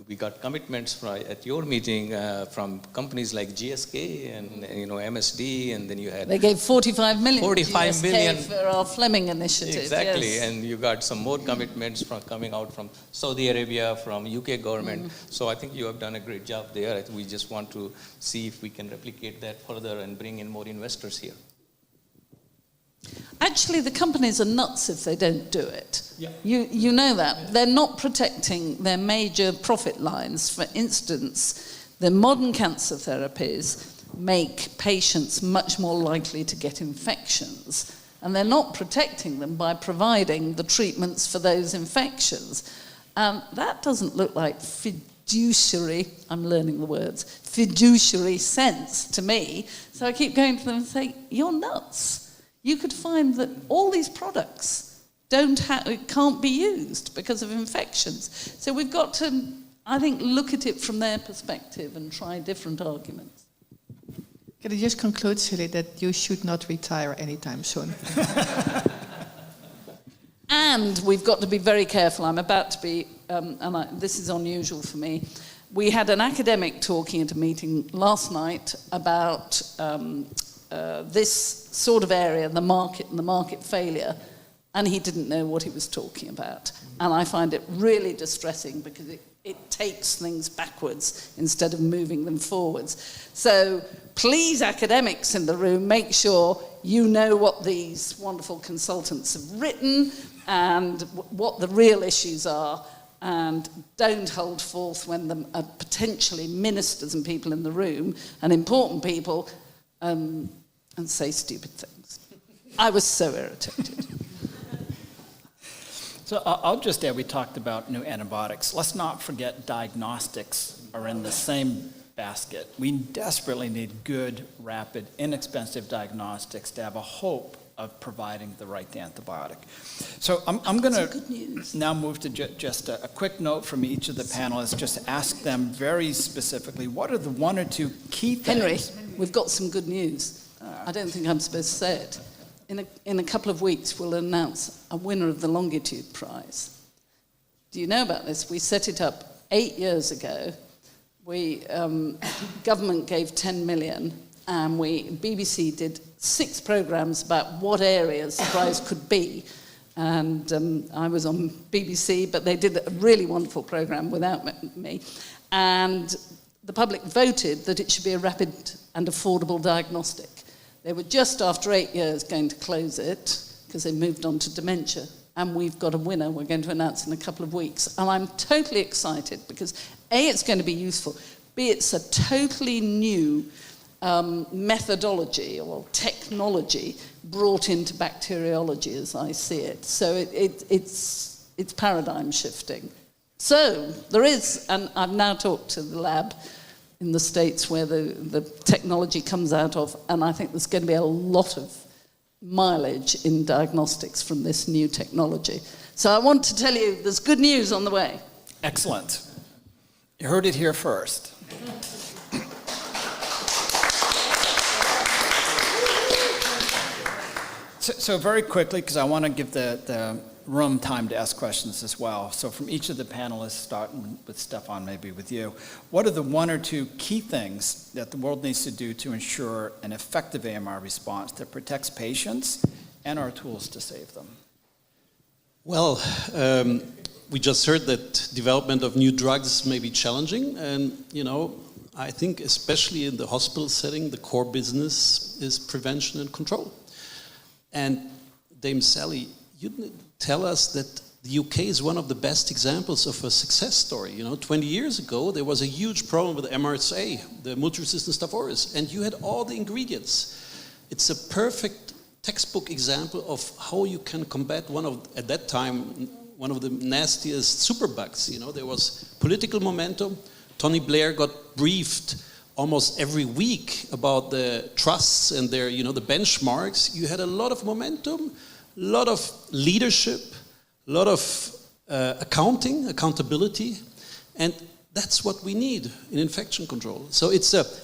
we got commitments at your meeting from companies like GSK and MSD, and then you had... They gave 45 million 45 GSK million for our Fleming initiative. Exactly, yes. And you got some more commitments coming out from Saudi Arabia, from UK government. So I think you have done a great job there. We just want to see if we can replicate that further and bring in more investors here. actually, the companies are nuts if they don't do it. Yeah. You know that. Yeah. They're not protecting their major profit lines. For instance, the modern cancer therapies make patients much more likely to get infections, and they're not protecting them by providing the treatments for those infections. That doesn't look like fiduciary, I'm learning the words, fiduciary sense to me. So I keep going to them and say, you're nuts. You could find that all these products can't be used because of infections. So we've got to, I think, look at it from their perspective and try different arguments. Can I just conclude, Silly, that you should not retire anytime soon? And we've got to be very careful. I'm about to be, this is unusual for me. We had an academic talking at a meeting last night about this sort of area, the market and the market failure, and he didn't know what he was talking about. And I find it really distressing because it takes things backwards instead of moving them forwards. So please, academics in the room, make sure you know what these wonderful consultants have written and what the real issues are, and don't hold forth when there are potentially ministers and people in the room and important people and say stupid things. I was so irritated. So I'll just add, we talked about new antibiotics. Let's not forget diagnostics are in the same basket. We desperately need good, rapid, inexpensive diagnostics to have a hope of providing the right antibiotic. So I'm going to now move to just a quick note from each of the panelists, just ask them very specifically, what are the one or two key things? Henry, we've got some good news. I don't think I'm supposed to say it. In a couple of weeks, we'll announce a winner of the Longitude Prize. Do you know about this? We set it up 8 years ago. Government gave 10 million, and BBC did 6 programs about what areas the prize could be. And I was on BBC, but they did a really wonderful program without me. And the public voted that it should be a rapid and affordable diagnostic. They were just after 8 years going to close it because they moved on to dementia. And we've got a winner we're going to announce in a couple of weeks. And I'm totally excited because A, it's going to be useful. B, it's a totally new methodology or technology brought into bacteriology as I see it. So it's paradigm shifting. So there is, and I've now talked to the lab in the States where the technology comes out of, and I think there's going to be a lot of mileage in diagnostics from this new technology. So I want to tell you there's good news on the way. Excellent. You heard it here first. So very quickly, because I want to give the room time to ask questions as well. So from each of the panelists, starting with Stephan, maybe with you, what are the one or two key things that the world needs to do to ensure an effective AMR response that protects patients and our tools to save them? Well, we just heard that development of new drugs may be challenging, and I think especially in the hospital setting, the core business is prevention and control. And Dame Sally, you tell us that the UK is one of the best examples of a success story. 20 years ago, there was a huge problem with MRSA, the multi-resistant Staph aureus, and you had all the ingredients. It's a perfect textbook example of how you can combat at that time, one of the nastiest superbugs. There was political momentum. Tony Blair got briefed almost every week about the trusts and their, the benchmarks. You had a lot of momentum, a lot of leadership, a lot of accountability, and that's what we need in infection control. So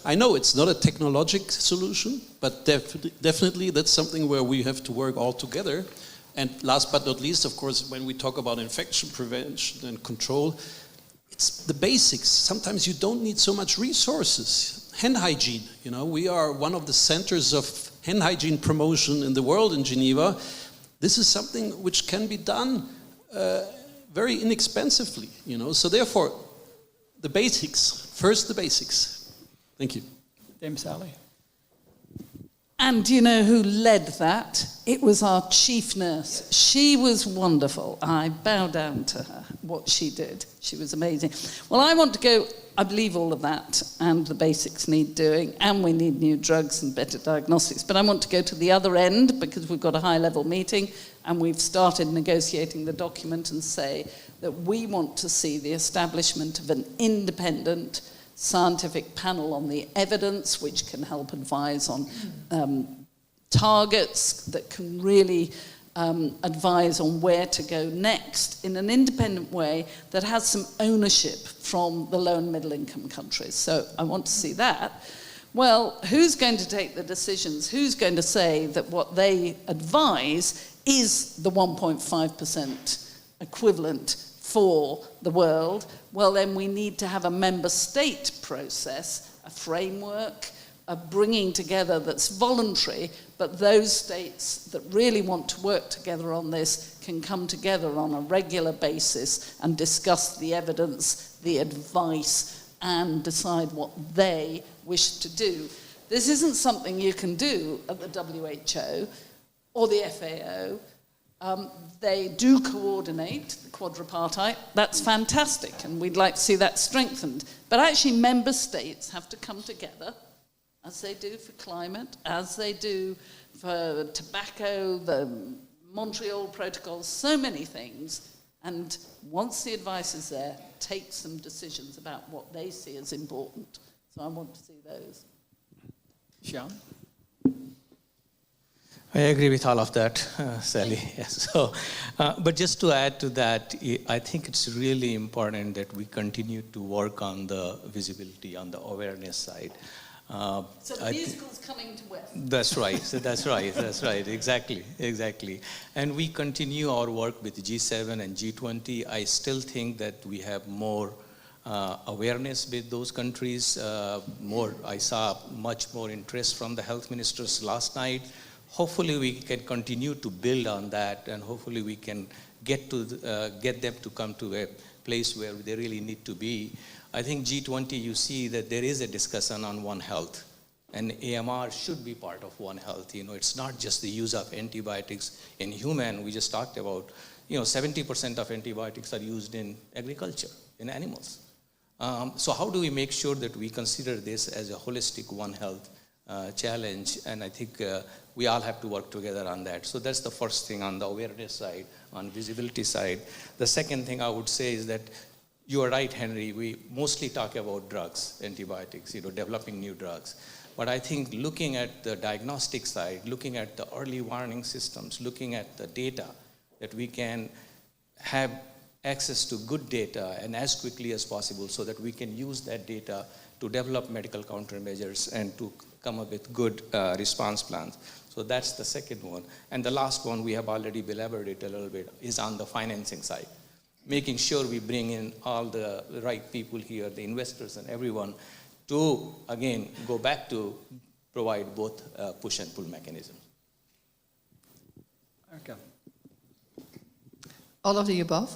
I know it's not a technologic solution, but definitely that's something where we have to work all together. And last but not least, of course, when we talk about infection prevention and control, it's the basics. Sometimes you don't need so much resources. Hand hygiene, we are one of the centers of hand hygiene promotion in the world in Geneva. This is something which can be done very inexpensively, So therefore, the basics, first the basics. Thank you. Dame Sally. And you know who led that? It was our chief nurse. She was wonderful. I bow down to her, what she did. She was amazing. Well, I want to go, I believe all of that, and the basics need doing, and we need new drugs and better diagnostics. But I want to go to the other end, because we've got a high-level meeting, and we've started negotiating the document, and say that we want to see the establishment of an independent scientific panel on the evidence, which can help advise on targets, that can really advise on where to go next in an independent way that has some ownership from the low and middle income countries. So I want to see that. Well, who's going to take the decisions? Who's going to say that what they advise is the 1.5% equivalent for the world? Well, then we need to have a member state process, a framework, a bringing together that's voluntary, but those states that really want to work together on this can come together on a regular basis and discuss the evidence, the advice, and decide what they wish to do. This isn't something you can do at the WHO or the FAO. They do coordinate the quadripartite. That's fantastic, and we'd like to see that strengthened. But actually, member states have to come together, as they do for climate, as they do for tobacco, the Montreal Protocols, so many things. And once the advice is there, take some decisions about what they see as important. So I want to see those. Shyam? I agree with all of that, Sally. Yes. So, but just to add to that, I think it's really important that we continue to work on the visibility, on the awareness side. So the musical's coming to West. That's right. So that's right. That's right. Exactly. And we continue our work with G7 and G20. I still think that we have more awareness with those countries. I saw much more interest from the health ministers last night. Hopefully we can continue to build on that, and hopefully we can get them to come to a place where they really need to be. I think G20, you see that there is a discussion on One Health, and AMR should be part of One Health. It's not just the use of antibiotics in human. We just talked about, 70% of antibiotics are used in agriculture, in animals. So how do we make sure that we consider this as a holistic One Health challenge? And I think we all have to work together on that. So that's the first thing on the awareness side, on visibility side. The second thing I would say is that you are right, Henry. We mostly talk about drugs, antibiotics, developing new drugs. But I think looking at the diagnostic side, looking at the early warning systems, looking at the data, that we can have access to good data and as quickly as possible so that we can use that data to develop medical countermeasures and to come up with good response plans. So that's the second one. And the last one, we have already belabored it a little bit, is on the financing side. Making sure we bring in all the right people here, the investors and everyone, to, again, go back to provide both push and pull mechanisms. Okay. All of the above.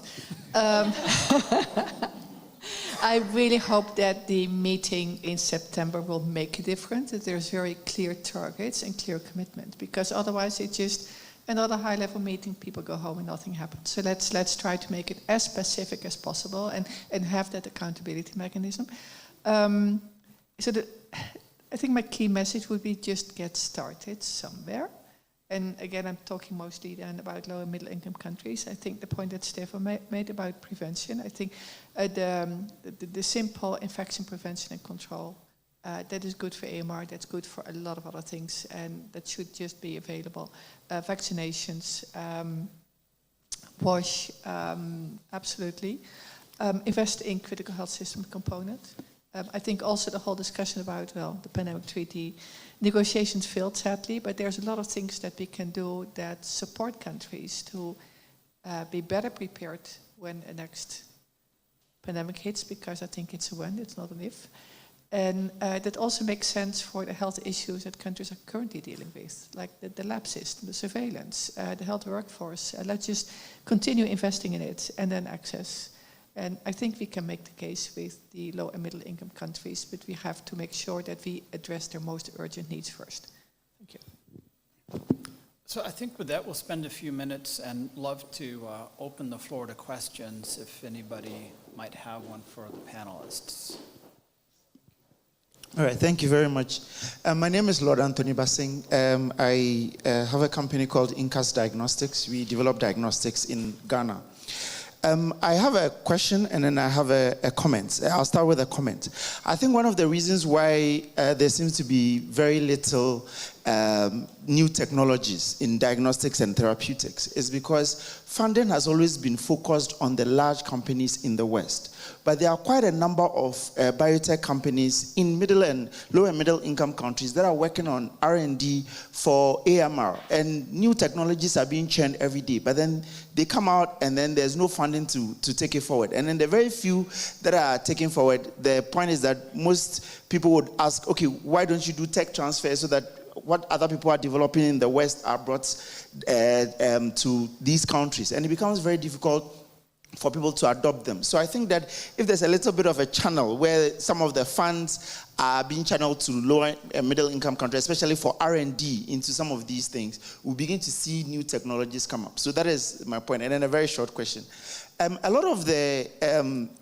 I really hope that the meeting in September will make a difference, that there's very clear targets and clear commitment, because otherwise it's just another high-level meeting, people go home and nothing happens. So let's try to make it as specific as possible and have that accountability mechanism. I think my key message would be just get started somewhere. And again, I'm talking mostly then about low and middle income countries. I think the point that Stephan made about prevention, I think the simple infection prevention and control, that is good for AMR, that's good for a lot of other things, and that should just be available. Vaccinations, WASH, absolutely. Invest in critical health system component. I think also the whole discussion about, the pandemic treaty, negotiations failed sadly, but there's a lot of things that we can do that support countries to be better prepared when a next pandemic hits, because I think it's a when, it's not an if. And that also makes sense for the health issues that countries are currently dealing with, like the lab system, the surveillance, the health workforce. Let's just continue investing in it, and then access. And I think we can make the case with the low and middle income countries, but we have to make sure that we address their most urgent needs first. Thank you. So I think with that, we'll spend a few minutes and love to open the floor to questions if anybody might have one for the panelists. All right, thank you very much. My name is Lord Anthony Basing. I have a company called Incas Diagnostics. We develop diagnostics in Ghana. I have a question and then I have a comment. I'll start with a comment. I think one of the reasons why there seems to be very little new technologies in diagnostics and therapeutics is because funding has always been focused on the large companies in the West. But there are quite a number of biotech companies in middle and low and middle income countries that are working on R&D for AMR. And new technologies are being churned every day. But then they come out and then there's no funding to take it forward. And then the very few that are taken forward, the point is that most people would ask, okay, why don't you do tech transfer so that what other people are developing in the West are brought to these countries? And it becomes very difficult for people to adopt them. So I think that if there's a little bit of a channel where some of the funds are being channeled to lower and middle income countries, especially for R&D into some of these things, we'll begin to see new technologies come up. So that is my point. And then a very short question. A lot of the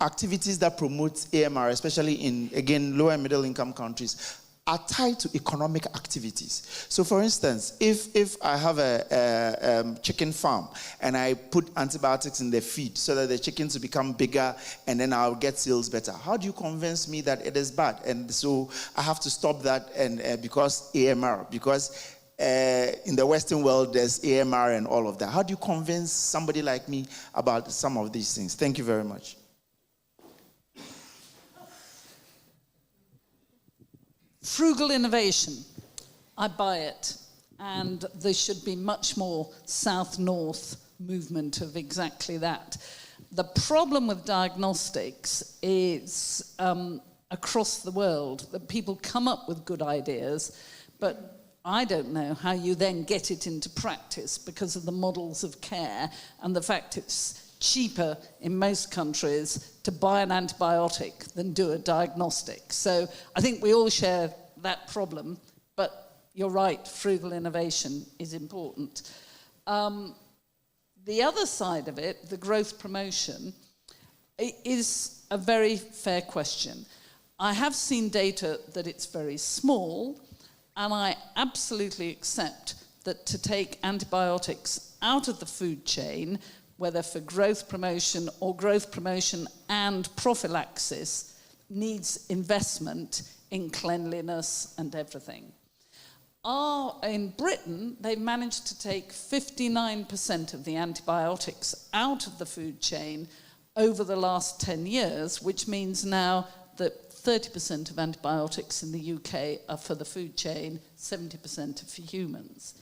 activities that promote AMR, especially in, again, lower and middle income countries, are tied to economic activities. So for instance, if I have a chicken farm and I put antibiotics in the feed so that the chickens will become bigger and then I'll get sales better, how do you convince me that it is bad? And so I have to stop that and because AMR, because in the Western world there's AMR and all of that. How do you convince somebody like me about some of these things? Thank you very much. Frugal innovation, I buy it, and there should be much more south-north movement of exactly that. The problem with diagnostics is across the world that people come up with good ideas, but I don't know how you then get it into practice because of the models of care and the fact it's cheaper in most countries to buy an antibiotic than do a diagnostic. So I think we all share that problem, but you're right, frugal innovation is important. The other side of it, the growth promotion, is a very fair question. I have seen data that it's very small, and I absolutely accept that to take antibiotics out of the food chain, whether for growth promotion or growth promotion and prophylaxis, needs investment in cleanliness and everything. In Britain, they managed to take 59% of the antibiotics out of the food chain over the last 10 years, which means now that 30% of antibiotics in the UK are for the food chain, 70% are for humans.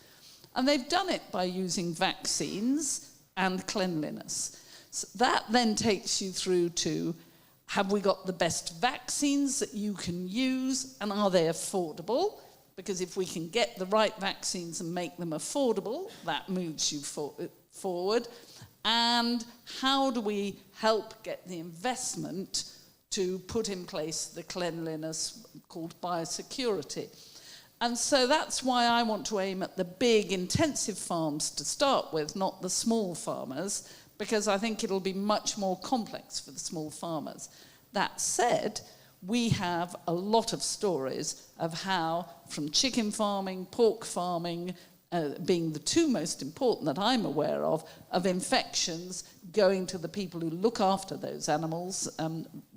And they've done it by using vaccines and cleanliness. So that then takes you through to, have we got the best vaccines that you can use, and are they affordable? Because if we can get the right vaccines and make them affordable, that moves you forward. And how do we help get the investment to put in place the cleanliness called biosecurity? And so that's why I want to aim at the big intensive farms to start with, not the small farmers, because I think it'll be much more complex for the small farmers. That said, we have a lot of stories of how from chicken farming, pork farming, being the two most important that I'm aware of infections going to the people who look after those animals,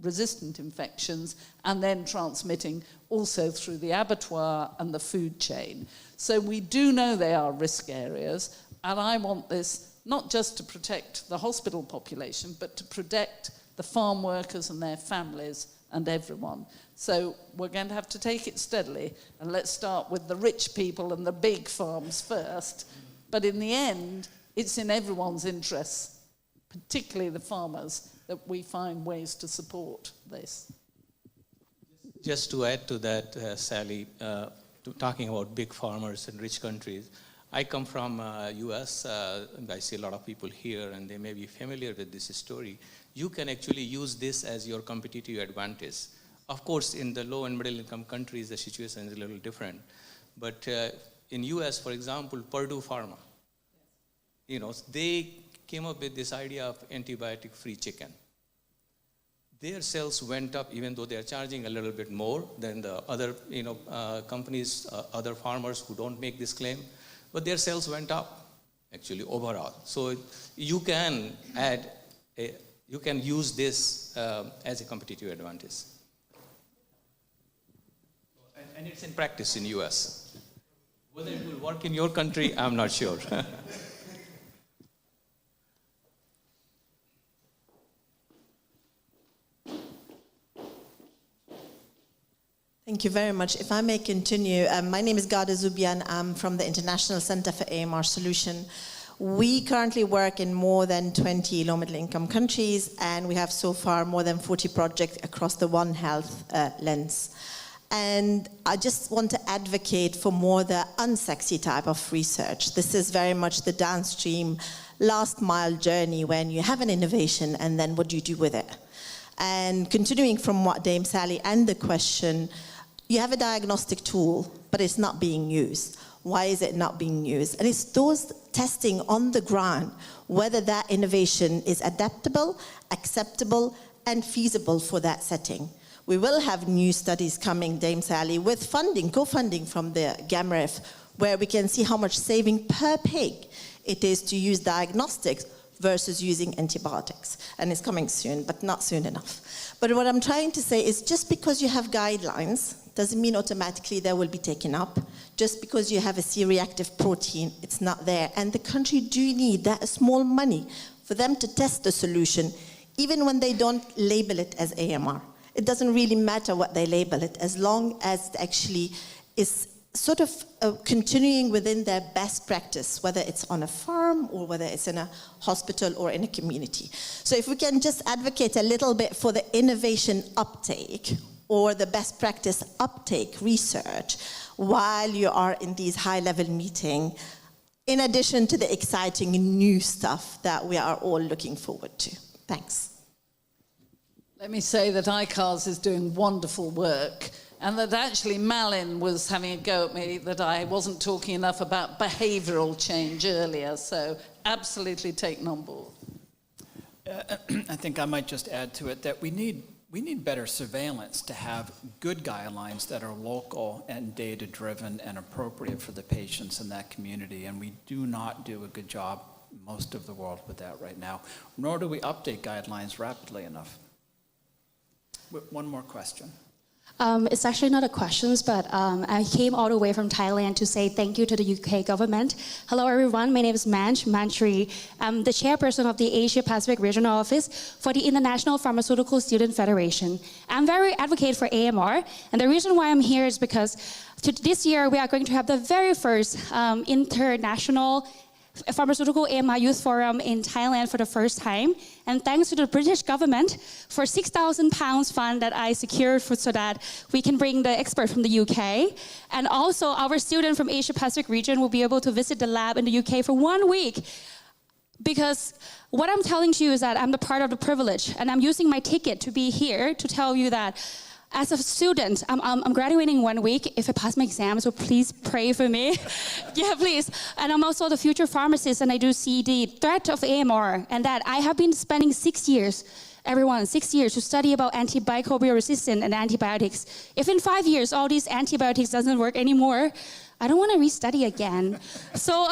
resistant infections, and then transmitting also through the abattoir and the food chain. So we do know they are risk areas, and I want this not just to protect the hospital population, but to protect the farm workers and their families and everyone. So we're going to have to take it steadily, and let's start with the rich people and the big farms first. But in the end, it's in everyone's interests, particularly the farmers, that we find ways to support this. Just to add to that, Sally, talking about big farmers in rich countries, I come from US, and I see a lot of people here, and they may be familiar with this story. You can actually use this as your competitive advantage. Of course, in the low and middle income countries, the situation is a little different. But in US, for example, Purdue Pharma, they came up with this idea of antibiotic-free chicken. Their sales went up, even though they're charging a little bit more than the other, companies, other farmers who don't make this claim, but their sales went up, actually, overall. So you can use this as a competitive advantage. And it's in practice in US. Whether it will work in your country, I'm not sure. Thank you very much. If I may continue, my name is Gada Zubian. I'm from the International Center for AMR Solution. We currently work in more than 20 low-middle income countries, and we have so far more than 40 projects across the One Health lens. And I just want to advocate for more the unsexy type of research. This is very much the downstream, last mile journey when you have an innovation and then what do you do with it? And continuing from what Dame Sally and the question, you have a diagnostic tool, but it's not being used. Why is it not being used? And it's those testing on the ground, whether that innovation is adaptable, acceptable, and feasible for that setting. We will have new studies coming, Dame Sally, with funding, co-funding from the GAMREF, where we can see how much saving per pig it is to use diagnostics versus using antibiotics. And it's coming soon, but not soon enough. But what I'm trying to say is just because you have guidelines doesn't mean automatically they will be taken up. Just because you have a C-reactive protein, it's not there. And the country do need that small money for them to test the solution, even when they don't label it as AMR. It doesn't really matter what they label it, as long as it actually is sort of continuing within their best practice, whether it's on a farm or whether it's in a hospital or in a community. So if we can just advocate a little bit for the innovation uptake or the best practice uptake research while you are in these high-level meetings, in addition to the exciting new stuff that we are all looking forward to. Thanks. Let me say that ICARS is doing wonderful work, and that actually Malin was having a go at me that I wasn't talking enough about behavioural change earlier, so absolutely taken on board. I think I might just add to it that we need better surveillance to have good guidelines that are local and data-driven and appropriate for the patients in that community, and we do not do a good job, most of the world, with that right now, nor do we update guidelines rapidly enough. One more question. It's actually not a question, but I came all the way from Thailand to say thank you to the UK government. Hello everyone, my name is Manjri. I'm the chairperson of the Asia Pacific Regional Office for the International Pharmaceutical Student Federation. I'm very advocate for AMR, and the reason why I'm here is because this year we are going to have the very first international pharmaceutical AMR Youth Forum in Thailand for the first time. And thanks to the British government for £6,000 fund that I secured so that we can bring the expert from the UK. And also our student from Asia Pacific region will be able to visit the lab in the UK for 1 week. Because what I'm telling you is that I'm the part of the privilege, and I'm using my ticket to be here to tell you that as a student, I'm graduating 1 week. If I pass my exam, so please pray for me. Yeah, please. And I'm also the future pharmacist, and I do see the threat of AMR, and that I have been spending 6 years, everyone, 6 years to study about antimicrobial resistance and antibiotics. If in 5 years all these antibiotics doesn't work anymore, I don't want to restudy again. So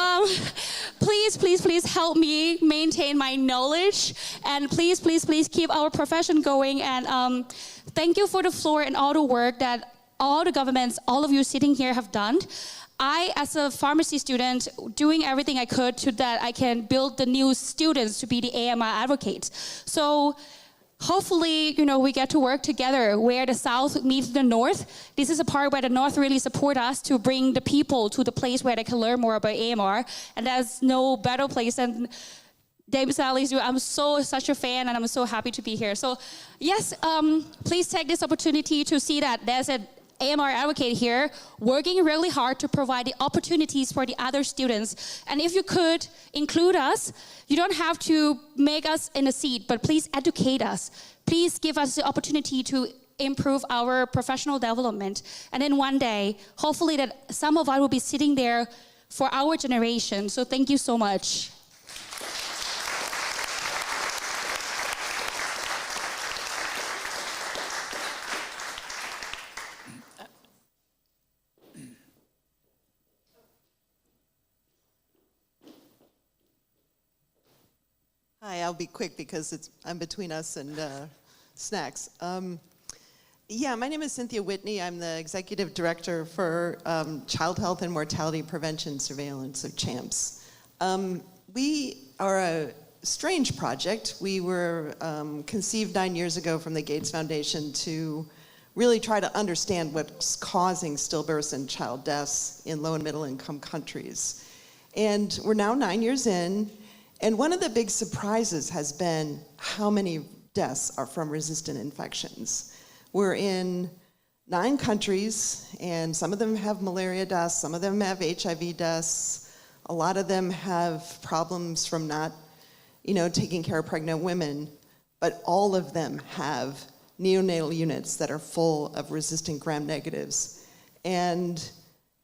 please help me maintain my knowledge, and please keep our profession going. And thank you for the floor and all the work that all the governments, all of you sitting here have done. I, as a pharmacy student, doing everything I could so that I can build the new students to be the AMR advocates. So hopefully, we get to work together where the South meets the North. This is a part where the North really support us to bring the people to the place where they can learn more about AMR. And there's no better place than Dame Sally's. I'm such a fan, and I'm so happy to be here. So yes, please take this opportunity to see that there's an AMR advocate here working really hard to provide the opportunities for the other students. And if you could include us, you don't have to make us in a seat, but please educate us. Please give us the opportunity to improve our professional development. And then one day, hopefully that some of us will be sitting there for our generation. So thank you so much. Hi, I'll be quick because I'm between us and snacks. Yeah, my name is Cynthia Whitney. I'm the Executive Director for Child Health and Mortality Prevention Surveillance, or CHAMPS. We are a strange project. We were conceived 9 years ago from the Gates Foundation to really try to understand what's causing stillbirths and child deaths in low and middle income countries. And we're now 9 years in, and one of the big surprises has been how many deaths are from resistant infections. We're in 9 countries, and some of them have malaria deaths, some of them have HIV deaths, a lot of them have problems from not, taking care of pregnant women, but all of them have neonatal units that are full of resistant gram-negatives. And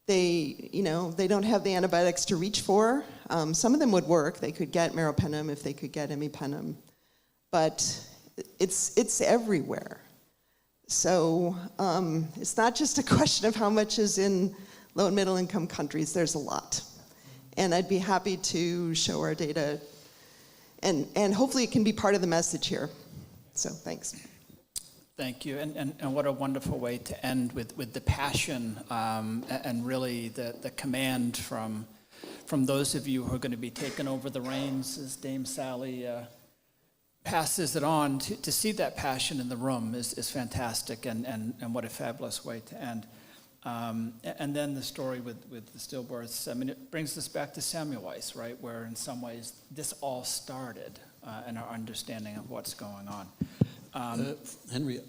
they don't have the antibiotics to reach for. Some of them would work. They could get meropenem if they could get imipenem. But it's everywhere. So it's not just a question of how much is in low and middle income countries. There's a lot. And I'd be happy to show our data. And hopefully it can be part of the message here. So thanks. Thank you, and what a wonderful way to end with the passion and really the command from those of you who are going to be taking over the reins as Dame Sally passes it on. To see that passion in the room is fantastic, and what a fabulous way to end. And then the story with the stillbirths, I mean, it brings us back to Semmelweis, right, where in some ways this all started in our understanding of what's going on. Henry,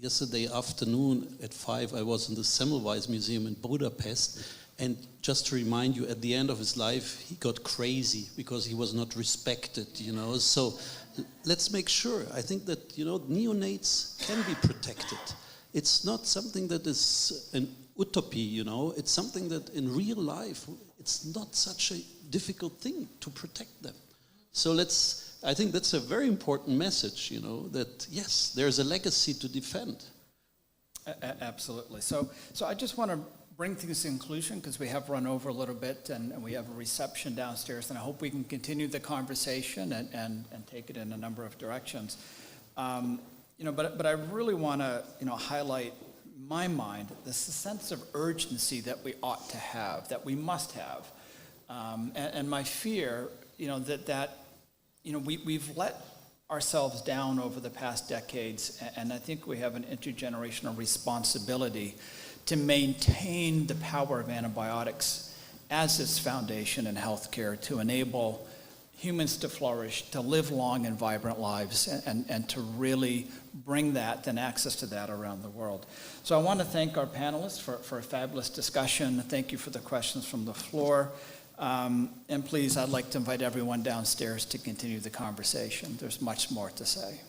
yesterday afternoon at 5, I was in the Semmelweis Museum in Budapest, and just to remind you, at the end of his life, he got crazy because he was not respected, So let's make sure. I think that, neonates can be protected. It's not something that is an utopia, It's something that in real life, it's not such a difficult thing to protect them. So I think that's a very important message, that yes, there's a legacy to defend. Absolutely. So I just want to bring things to conclusion because we have run over a little bit and we have a reception downstairs, and I hope we can continue the conversation and take it in a number of directions. But I really want to highlight in my mind this sense of urgency that we ought to have, that we must have, and my fear, we've let ourselves down over the past decades, and I think we have an intergenerational responsibility to maintain the power of antibiotics as its foundation in healthcare, to enable humans to flourish, to live long and vibrant lives, and to really bring that and access to that around the world. So I want to thank our panelists for a fabulous discussion. Thank you for the questions from the floor. And please, I'd like to invite everyone downstairs to continue the conversation. There's much more to say.